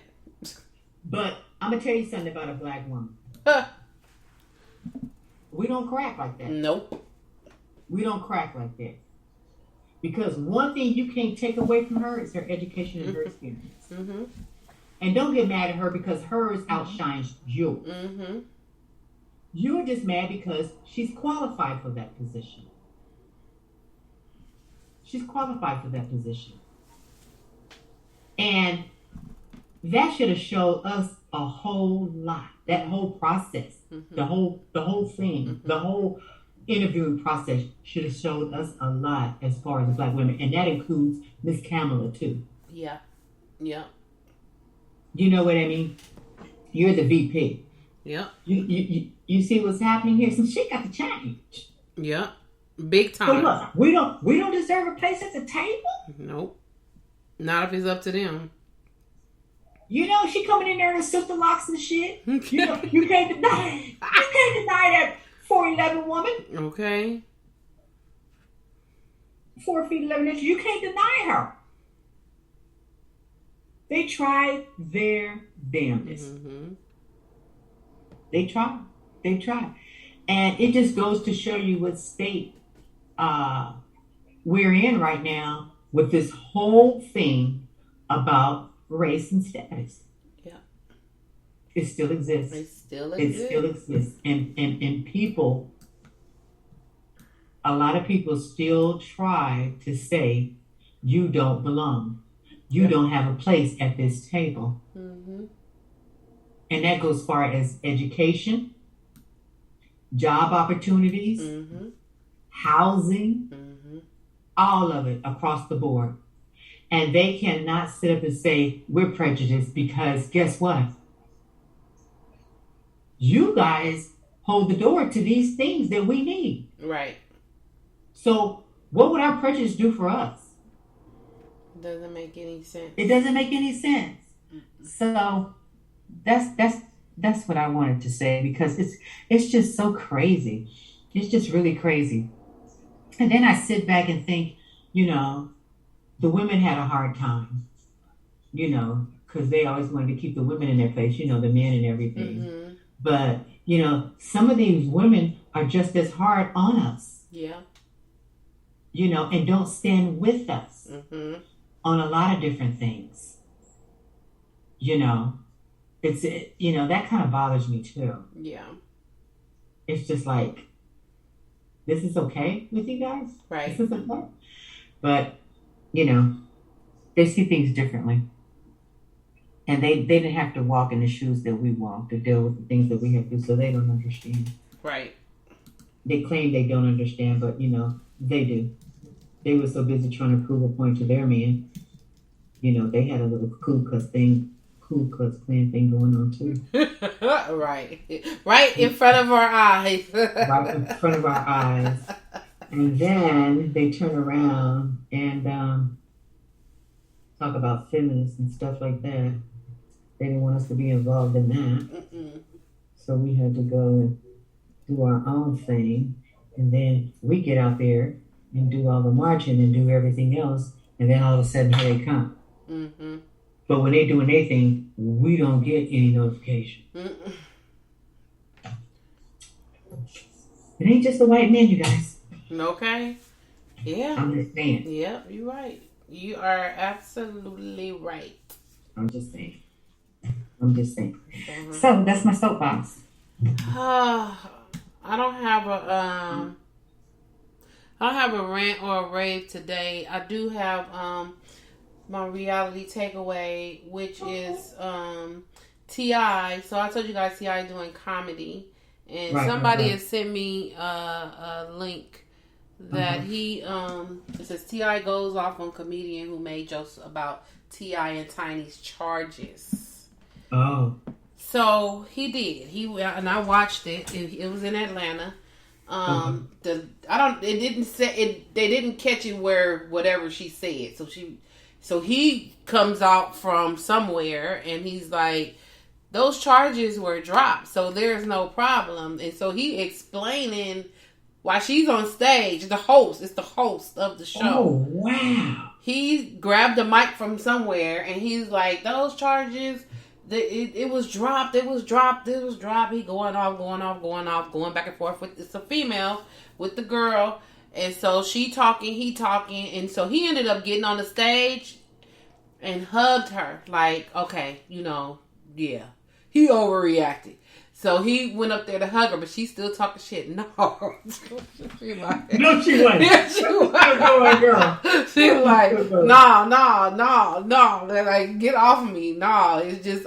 But I'm going to tell you something about a black woman. We don't crack like that. Nope. We don't crack like that. Because one thing you can't take away from her is her education and her experience. And don't get mad at her because hers outshines yours. You're just mad because she's qualified for that position. She's qualified for that position. And that should have showed us a whole lot. That whole process, the whole thing, the whole interviewing process should have showed us a lot as far as the black women. And that includes Miss Kamala too. Yeah. Yeah. You know what I mean? You're the VP. Yeah. You see what's happening here? Some shit got to change. Yeah. Big time. So look, we don't deserve a place at the table? Nope. Not if it's up to them. She coming in there in silk the locks and shit. You can't deny that 4'11" woman. Okay. 4 feet 11 inches. You can't deny her. They tried their damnedest. They tried. And it just goes to show you what state we're in right now with this whole thing about race and status. Yeah. It still exists. It still exists. And people, a lot of people still try to say, you don't belong. You don't have a place at this table. And that goes far as education, job opportunities, housing, all of it across the board. And they cannot sit up and say, we're prejudiced because guess what? You guys hold the door to these things that we need. Right. So what would our prejudice do for us? Doesn't make any sense. It doesn't make any sense. So that's what I wanted to say because it's just so crazy. It's just really crazy. And then I sit back and think, the women had a hard time, because they always wanted to keep the women in their place, the men and everything. Mm-hmm. But, some of these women are just as hard on us. Yeah. And don't stand with us on a lot of different things. It's, that kind of bothers me too. Yeah. It's just like, this is okay with you guys? Right. This is okay? But, they see things differently. And they didn't have to walk in the shoes that we walk to deal with the things that we have to, so they don't understand. Right. They claim they don't understand, but, they do. They were so busy trying to prove a point to their man. They had a little Ku Klux Klan thing going on too. Right. Right in front of our eyes. Right in front of our eyes. And then they turn around and talk about feminists and stuff like that. They didn't want us to be involved in that. Mm-mm. So we had to go and do our own thing. And then we get out there and do all the marching and do everything else. And then all of a sudden, here they come. Mm-hmm. But when they're doing their thing, we don't get any notification. Mm-mm. It ain't just the white men, you guys. Okay. Yeah. I'm just saying. Yep, you're right. You are absolutely right. I'm just saying. Mm-hmm. So that's my soapbox. I don't have a rant or a rave today. I do have my reality takeaway, which is T.I. So I told you guys T.I. doing comedy, and somebody has sent me a link that he it says T.I. goes off on comedian who made jokes about T.I. and Tiny's charges. Oh. So he did. And I watched it. It was in Atlanta. They didn't catch it where whatever she said. So he comes out from somewhere and he's like, those charges were dropped, so there's no problem. And so he explaining why she's on stage. It's the host of the show. Oh, wow. He grabbed the mic from somewhere and he's like, those charges, it was dropped. He going off, going back and forth with, it's a female with the girl. And so he talking. And so he ended up getting on the stage and hugged her. Like, okay, yeah. He overreacted. So he went up there to hug her, but she's still talking shit. No. She like, no, she wasn't. Yeah, she was. Oh, girl. She was like, no. They're like, get off of me. No, it's just,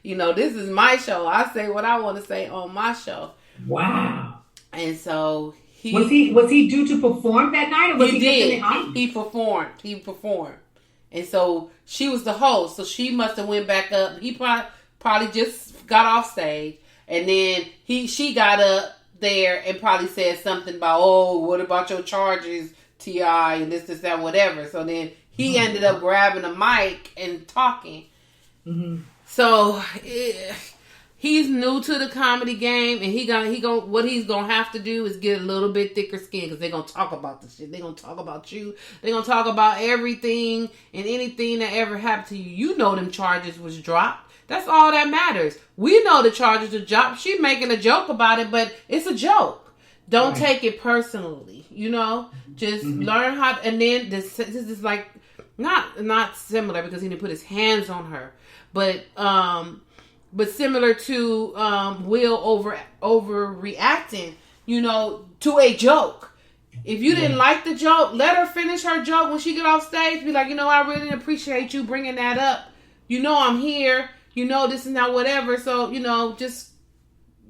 this is my show. I say what I want to say on my show. Wow. And so Was he due to perform that night? Or was he did. He performed. And so she was the host. So she must have went back up. He probably just got off stage. And then she got up there and probably said something about, oh, what about your charges, T.I., and this, that, whatever. So then he ended up grabbing a mic and talking. Mm-hmm. So he's new to the comedy game, and what he's gonna have to do is get a little bit thicker skin, because they're gonna talk about this shit. They're gonna talk about you. They're gonna talk about everything and anything that ever happened to you. You know them charges was dropped. That's all that matters. We know the charges are dropped. She's making a joke about it, but it's a joke. Don't take it personally. Just learn how. And then this is like not similar, because he didn't put his hands on her, but similar to Will overreacting, to a joke. If you didn't like the joke, let her finish her joke when she get off stage. Be like, I really appreciate you bringing that up. I'm here. This is not whatever. So, just,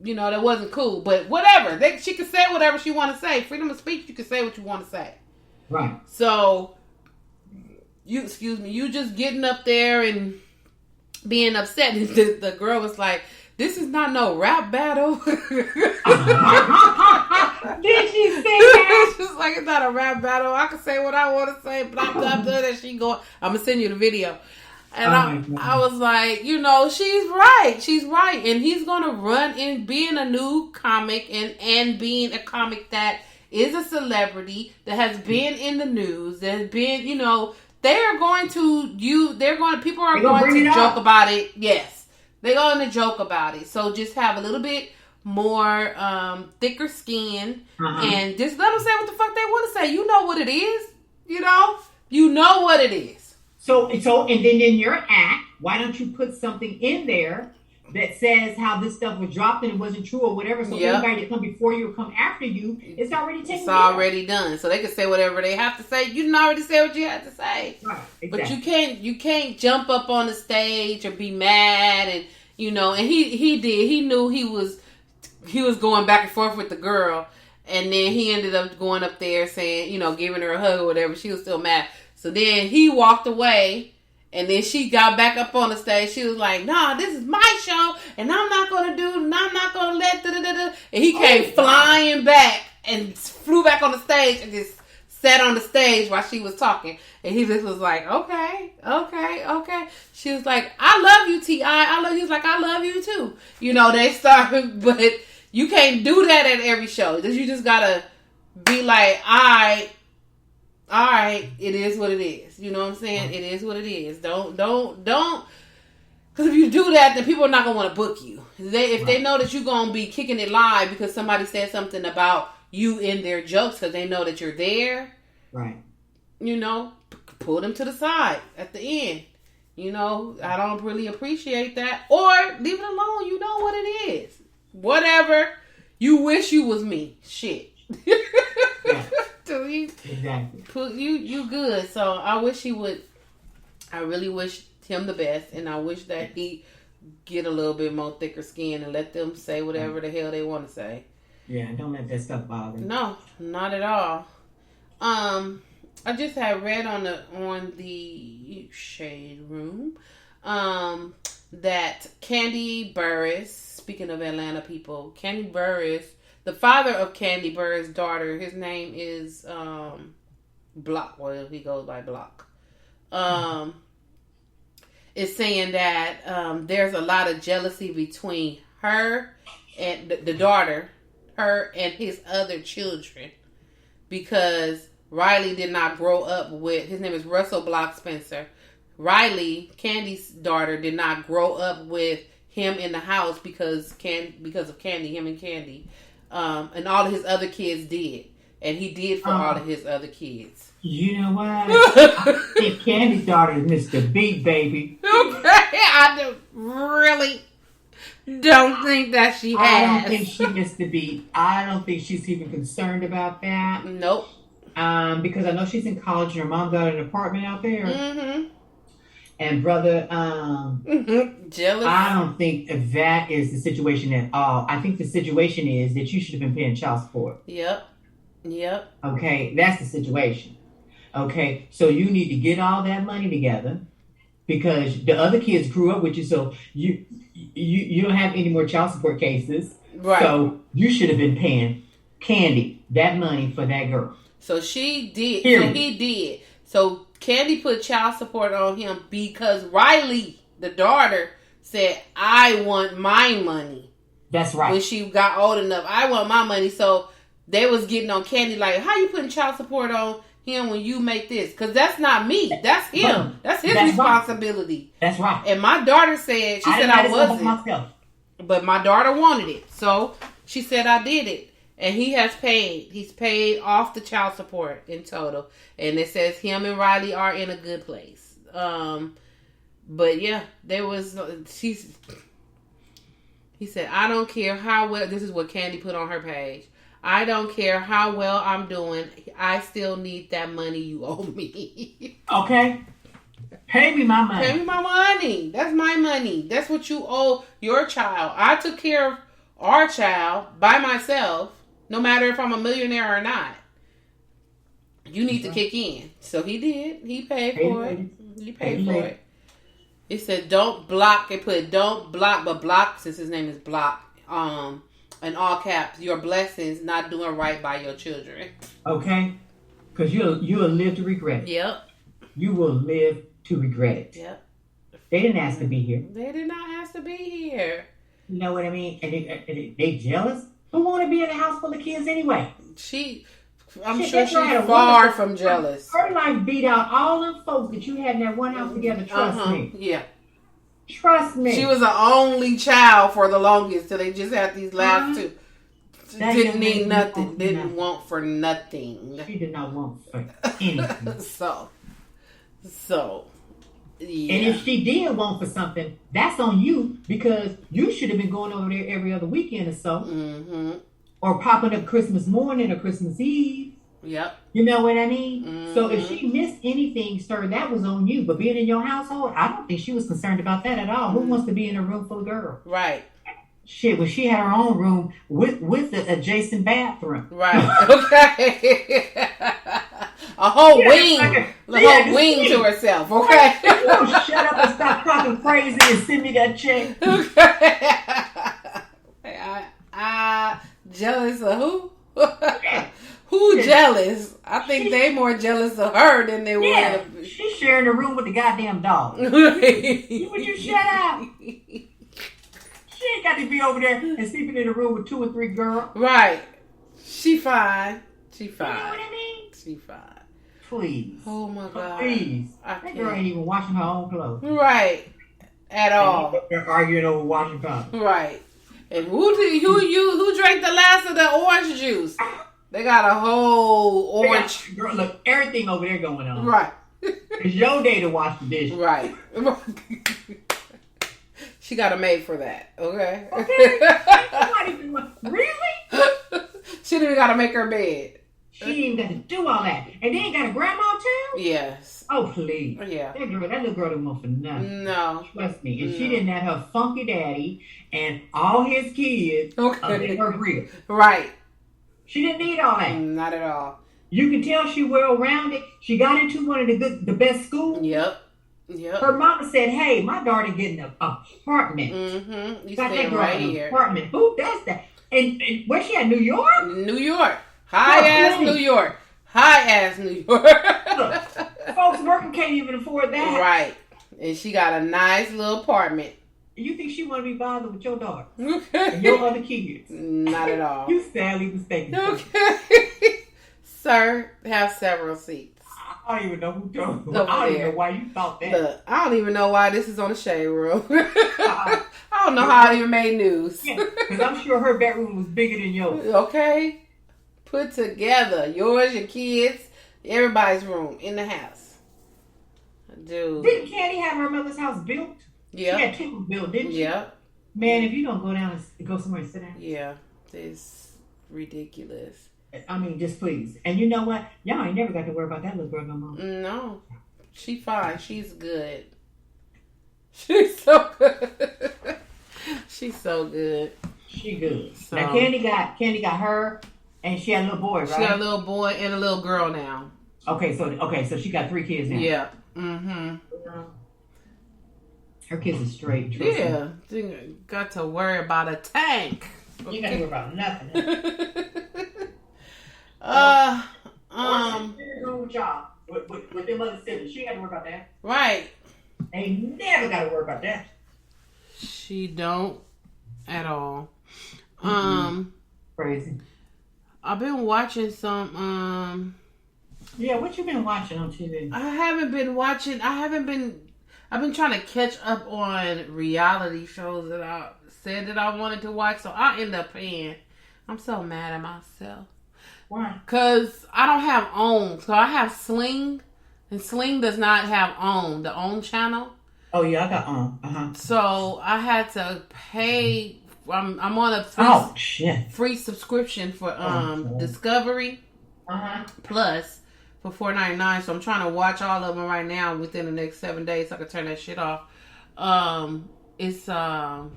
that wasn't cool. But whatever. She can say whatever she want to say. Freedom of speech, you can say what you want to say. Right. So, you just getting up there and being upset. And the girl was like, this is not no rap battle. Did she say that? She's like, it's not a rap battle. I can say what I want to say. Blah, blah, blah. And she going, I'm going to send you the video. And I was like, she's right. She's right. And he's going to run in being a new comic and being a comic that is a celebrity that has been in the news, that has been, you know, they're going to people are going to joke about it. Yes. They're going to joke about it. So just have a little bit more thicker skin and just let them say what the fuck they want to say. You know what it is. You know what it is. So and then in your act, why don't you put something in there that says how this stuff was dropped and it wasn't true or whatever, so anybody that come before you or come after you, it's already taken. It's already done. So they can say whatever they have to say. You didn't already say what you had to say. Right, exactly. But you can't jump up on the stage or be mad and you know, and he did. He knew he was going back and forth with the girl, and then he ended up going up there saying, you know, giving her a hug or whatever. She was still mad. So then he walked away. And then she got back up on the stage. She was like, "Nah, this is my show, and I'm not gonna let da-da-da-da." And he came flying back and flew back on the stage and just sat on the stage while she was talking. And he just was like, "Okay." She was like, "I love you, T.I. I love you." He was like, "I love you too." You know, they started, but you can't do that at every show. You just gotta be like, all right, it is what it is. You know what I'm saying? It is what it is. Don't. Because if you do that, then people are not going to want to book you. If they know that you're going to be kicking it live because somebody said something about you in their jokes because they know that you're there. Right. You know, pull them to the side at the end. You know, I don't really appreciate that. Or leave it alone. You know what it is. Whatever. You wish you was me. Shit. Yeah. So Exactly. You good. So I wish he would. I really wish him the best, and I wish that he get a little bit more thicker skin and let them say whatever the hell they want to say. Yeah, don't let that stuff bother you. No, not at all. I just had read on the Shade Room that Kandi Burruss, speaking of Atlanta people, Kandi Burruss, the father of Kandi Burruss' daughter, his name is Block. Well, he goes by Block. Is saying that there's a lot of jealousy between her and the daughter, her and his other children, because Riley did not grow up with, his name is Russell Block Spencer. Riley, Candy's daughter, did not grow up with him in the house because of Kandi, him and Kandi. And all of his other kids did. And he did for all of his other kids. You know what? I think Candy's daughter is Mr. Beat, baby. Okay, I really don't think that she has. I don't think she missed the beat. I don't think she's even concerned about that. Nope. Because I know she's in college and her mom got an apartment out there. Mm-hmm. And brother, jealous. I don't think that is the situation at all. I think the situation is that you should have been paying child support. Yep. Okay, that's the situation. Okay, so you need to get all that money together because the other kids grew up with you, so you don't have any more child support cases. Right. So you should have been paying Kandi that money for that girl. So she did. Period. So he did. So Kandi put child support on him because Riley, the daughter, said, "I want my money." That's right. When she got old enough, I want my money. So they was getting on Kandi like, "How you putting child support on him when you make this? Because that's not me. That's him. That's his responsibility." Right. That's right. And my daughter said, she said I wasn't. Myself. But my daughter wanted it. So she said I did it. And he has paid. He's paid off the child support in total. And it says him and Riley are in a good place. But yeah, there was... He said, "I don't care how well..." This is what Kandi put on her page. "I don't care how well I'm doing. I still need that money you owe me." Okay. Pay me my money. Pay me my money. That's my money. That's what you owe your child. I took care of our child by myself, no matter if I'm a millionaire or not. You need to kick in. So he did. He paid for it. He paid for it. It said, "Don't block." It put, "Don't block," but Block, since his name is Block, in all caps, "your blessings, not doing right by your children." Okay. Because you'll live to regret it. Yep. You will live to regret it. Yep. They didn't ask to be here. They did not ask to be here. You know what I mean? And they jealous? Who want to be in a house full of kids anyway? I'm sure she's far from jealous. Her life beat out all them folks that you had in that one house together. Trust me. Yeah. Trust me. She was the only child for the longest till they just had these last two. Didn't need nothing. Didn't want for nothing. She did not want for anything. So. Yeah. And if she did want for something, that's on you because you should have been going over there every other weekend or so. Mm-hmm. Or popping up Christmas morning or Christmas Eve. Yep. You know what I mean? Mm-hmm. So if she missed anything, sir, that was on you. But being in your household, I don't think she was concerned about that at all. Who wants to be in a room full of girls? Right. Shit, well, she had her own room with the adjacent bathroom. Right. Okay. A whole wing. Whole wing to herself. Okay. You know, shut up and stop talking crazy and send me that check. Okay. I jealous of who? Who jealous? I think they more jealous of her than they were. She's sharing the room with the goddamn dog. Would you shut up? She ain't got to be over there and sleeping in a room with 2 or 3 girls. Right. She fine. She fine. You know what I mean? She fine. Please. Oh my God. Please. That girl ain't even washing her own clothes. Right. At all. They're arguing over washing clothes. Right. And who drank the last of the orange juice? They got a whole orange. Girl, look, everything over there going on. Right. It's your day to wash the dishes. Right. She got a maid for that. Okay. Really? She didn't even got to make her bed. She ain't got to do all that. And then got a grandma too? Yes. Oh, please. Yeah. That little girl didn't want for nothing. No. Trust me. And she didn't have her funky daddy and all his kids in her grill. Right. She didn't need all that. Not at all. You can tell she well-rounded. She got into one of the best schools. Yep. Her mama said, "Hey, my daughter getting an apartment." Mm-hmm. You got that girl right an here. Apartment. Who does that? And where she at? New York? New York. High-ass New York. High-ass New York. Look, folks working can't even afford that. Right. And she got a nice little apartment. You think she want to be bothered with your daughter Okay. and your other kids? Not at all. You sadly mistaken. Okay. Sir, have several seats. I don't even know who told you. I don't even know why you thought that. Look, I don't even know why this is on the shade room. I don't know how it even made news. Yeah, because I'm sure her bedroom was bigger than yours. Okay. Put together. Yours, your kids, everybody's room in the house. Dude. Didn't Candy have her mother's house built? Yeah. She had 2 built, didn't she? Yeah. Man, if you don't go down and go somewhere and sit down. Yeah. It's ridiculous. I mean, just please. And you know what? Y'all ain't never got to worry about that little girl no more. No. She fine. She's good. She's so good. She's so good. She good. So, now, Candy got her, and she had a little boy, right? She got a little boy and a little girl now. Okay, so she got 3 kids now. Yeah. Mm-hmm. Her kids are straight. Yeah. Got to worry about a tank. You got to worry about nothing. With y'all, with them other siblings, she ain't got to worry about that. Right. Ain't never got to worry about that. She don't at all. Crazy. I've been watching some. Yeah, what you been watching on TV? I've been trying to catch up on reality shows that I said that I wanted to watch, so I end up paying. I'm so mad at myself. Why? Because I don't have OWN. So I have Sling, and Sling does not have OWN, the OWN channel. Oh, yeah, I got OWN. So I had to pay. I'm on a free subscription for Discovery Plus for $4.99. So I'm trying to watch all of them right now within the next 7 days so I can turn that shit off. It's Love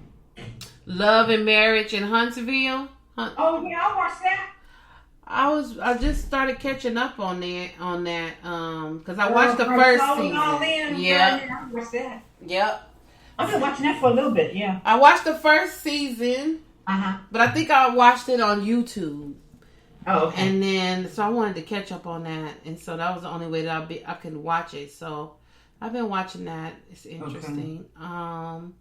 and Marriage in Huntsville. Oh, yeah, I watched that. I just started catching up on that because I watched the first season. Yeah, I watched that. Yep. I've been watching that for a little bit. Yeah. I watched the first season. But I think I watched it on YouTube. Oh, okay. And then so I wanted to catch up on that, and so that was the only way that I could watch it. So I've been watching that. It's interesting. Okay.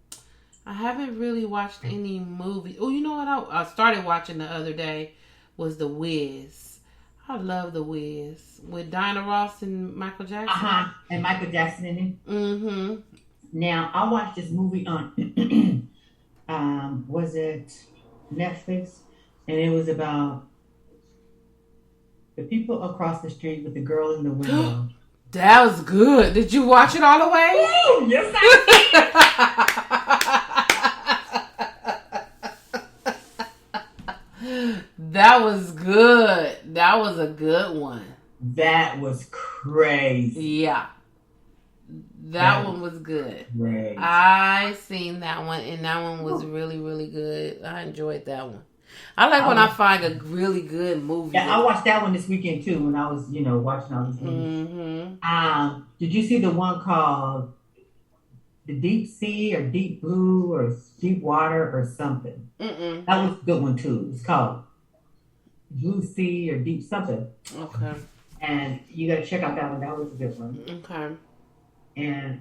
I haven't really watched any movies. Oh, you know what? I started watching the other day was The Wiz. I love The Wiz with Diana Ross and Michael Jackson. And Michael Jackson in it. Mm-hmm. Now I watched this movie on was it Netflix? And it was about the people across the street with the girl in the window. That was good. Did you watch it all the way? Ooh, yes, I did. That was good. That was a good one. That was crazy. Yeah. That one was good. Crazy. I seen that one, and that one was really, really good. I enjoyed that one. I like when I find a really good movie. Yeah, I watched that one this weekend too when I was, watching all these movies. Mm-hmm. Did you see the one called The Deep Sea or Deep Blue or Deep Water or something? Mm-mm. That was a good one too. It's called Blue Sea or Deep something. Okay. And you got to check out that one. That was a good one. Okay. And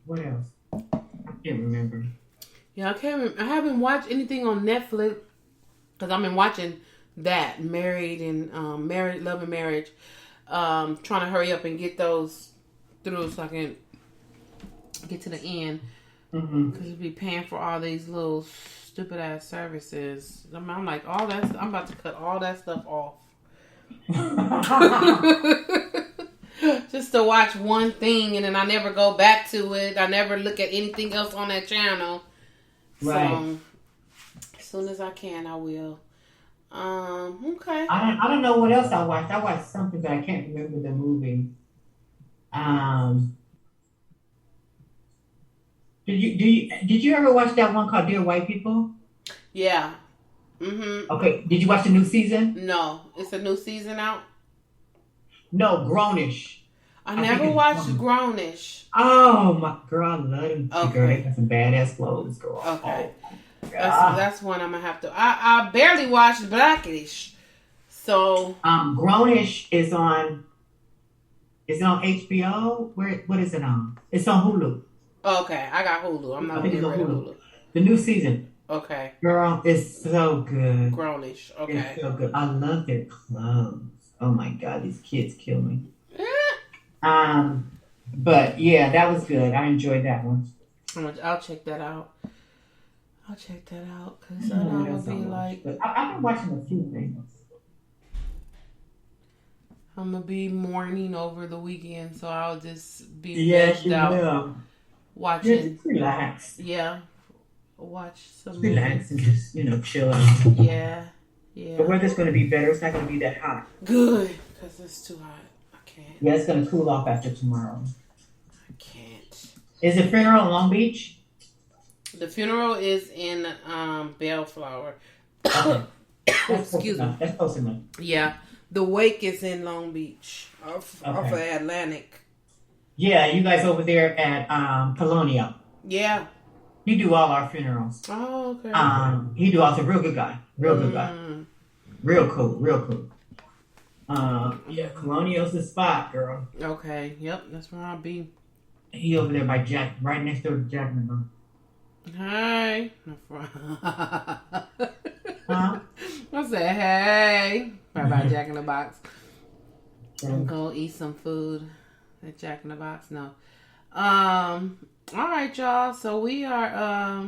what else? I can't remember. Yeah, I haven't watched anything on Netflix because I've been watching that Married and Love and Marriage. Trying to hurry up and get those through so I can get to the end. Because you'd be paying for all these little stupid ass services. I'm like, I'm about to cut all that stuff off. Just to watch one thing, and then I never go back to it. I never look at anything else on that channel. Right. So as soon as I can, I will. Okay. I don't know what else I watched. I watched something, but I can't remember the movie. Did you ever watch that one called Dear White People? Yeah. Mm-hmm. Okay. Did you watch the new season? No. It's a new season out? No, Grownish. I never watched Grownish. Oh my girl, I love them. Okay. Girl, they got some badass clothes, girl. Okay. Oh, that's one I'm gonna have to. I barely watched Blackish. So Grownish is on. Is it on HBO? What is it on? It's on Hulu. Okay, I got Hulu. I'm not getting rid of Hulu. The new season. Okay. Girl, it's so good. Grownish. Okay. It's so good. I love their clothes. Oh my God, these kids kill me. But yeah, that was good. I enjoyed that one. I'll check that out. Because I'm gonna be like. I've been watching a few things. I'm gonna be mourning over the weekend, so I'll just be will. Watching. Just relax. Yeah. Watch some. Relax and just chill out. Yeah. Yeah. The weather's gonna be better. It's not gonna be that hot. Good, because it's too hot. I can't. Yeah, it's gonna cool off after tomorrow. I can't. Is the funeral in Long Beach? The funeral is in Bellflower. Okay. Excuse me. That's close enough. Yeah. The wake is in Long Beach, off of Atlantic. Yeah, you guys over there at Colonial. Yeah. He do all our funerals. Oh, okay. He do also real good guy. Real good guy. Real cool. Yeah, Colonial's the spot, girl. Okay. Yep, that's where I'll be. He over there by Jack, right next door to Jack in the Box. Hey. Huh? I said, hey. Right by Jack in the Box. And go eat some food at Jack in the Box. No. All right, y'all. So we are,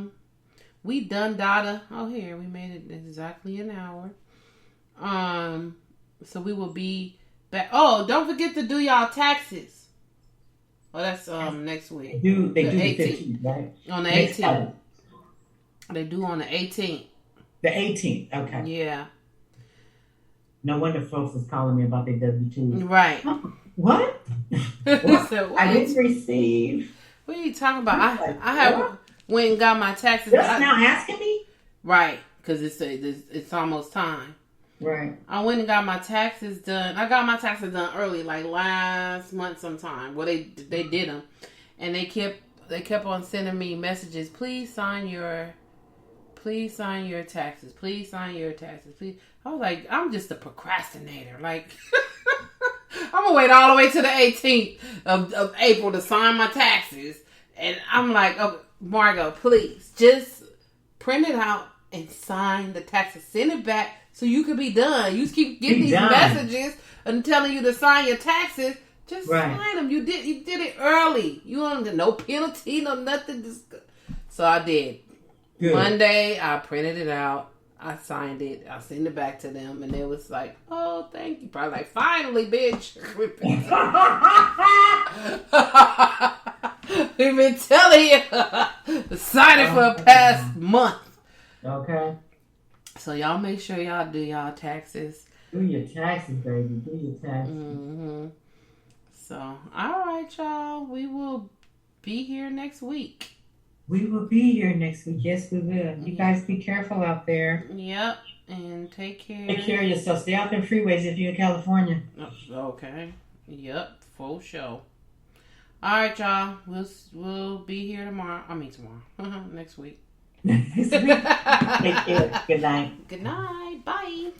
we done data. Oh, here. We made it exactly an hour. So we will be back. Oh, don't forget to do y'all taxes. Oh, that's next week. They do the 18th, right? On the 18th. They do on the 18th. The 18th, okay. Yeah. No wonder folks is calling me about their W-2s. Right. What? So, I didn't receive. What are you talking about? I have went and got my taxes. You're now asking me? Right, because it's almost time. Right. I went and got my taxes done. I got my taxes done early, like last month sometime. Well, they did them, and they kept on sending me messages. Please sign your taxes. Please sign your taxes. Please. I was like, I'm just a procrastinator. Like, I'm gonna wait all the way to the 18th of April to sign my taxes, and I'm like, oh, Margot, please just print it out and sign the taxes. Send it back so you can be done. You keep getting these messages and telling you to sign your taxes. Just sign them. You did it early. You don't no penalty, no nothing. So I did. Good. Monday, I printed it out. I signed it. I sent it back to them, and they was like, "Oh, thank you." Probably like, "Finally, bitch." We've been telling you to sign it for the past month. Okay. So y'all make sure y'all do y'all taxes. Do your taxes, baby. Do your taxes. Mm-hmm. So, all right, y'all. We will be here next week. We will be here next week. Yes, we will. You guys be careful out there. Yep. And take care. Take care of yourself. Stay out in freeways if you're in California. Okay. Yep. Full show. All right, y'all. We'll be here tomorrow. Next week. Next week. Take care. Good night. Good night. Bye.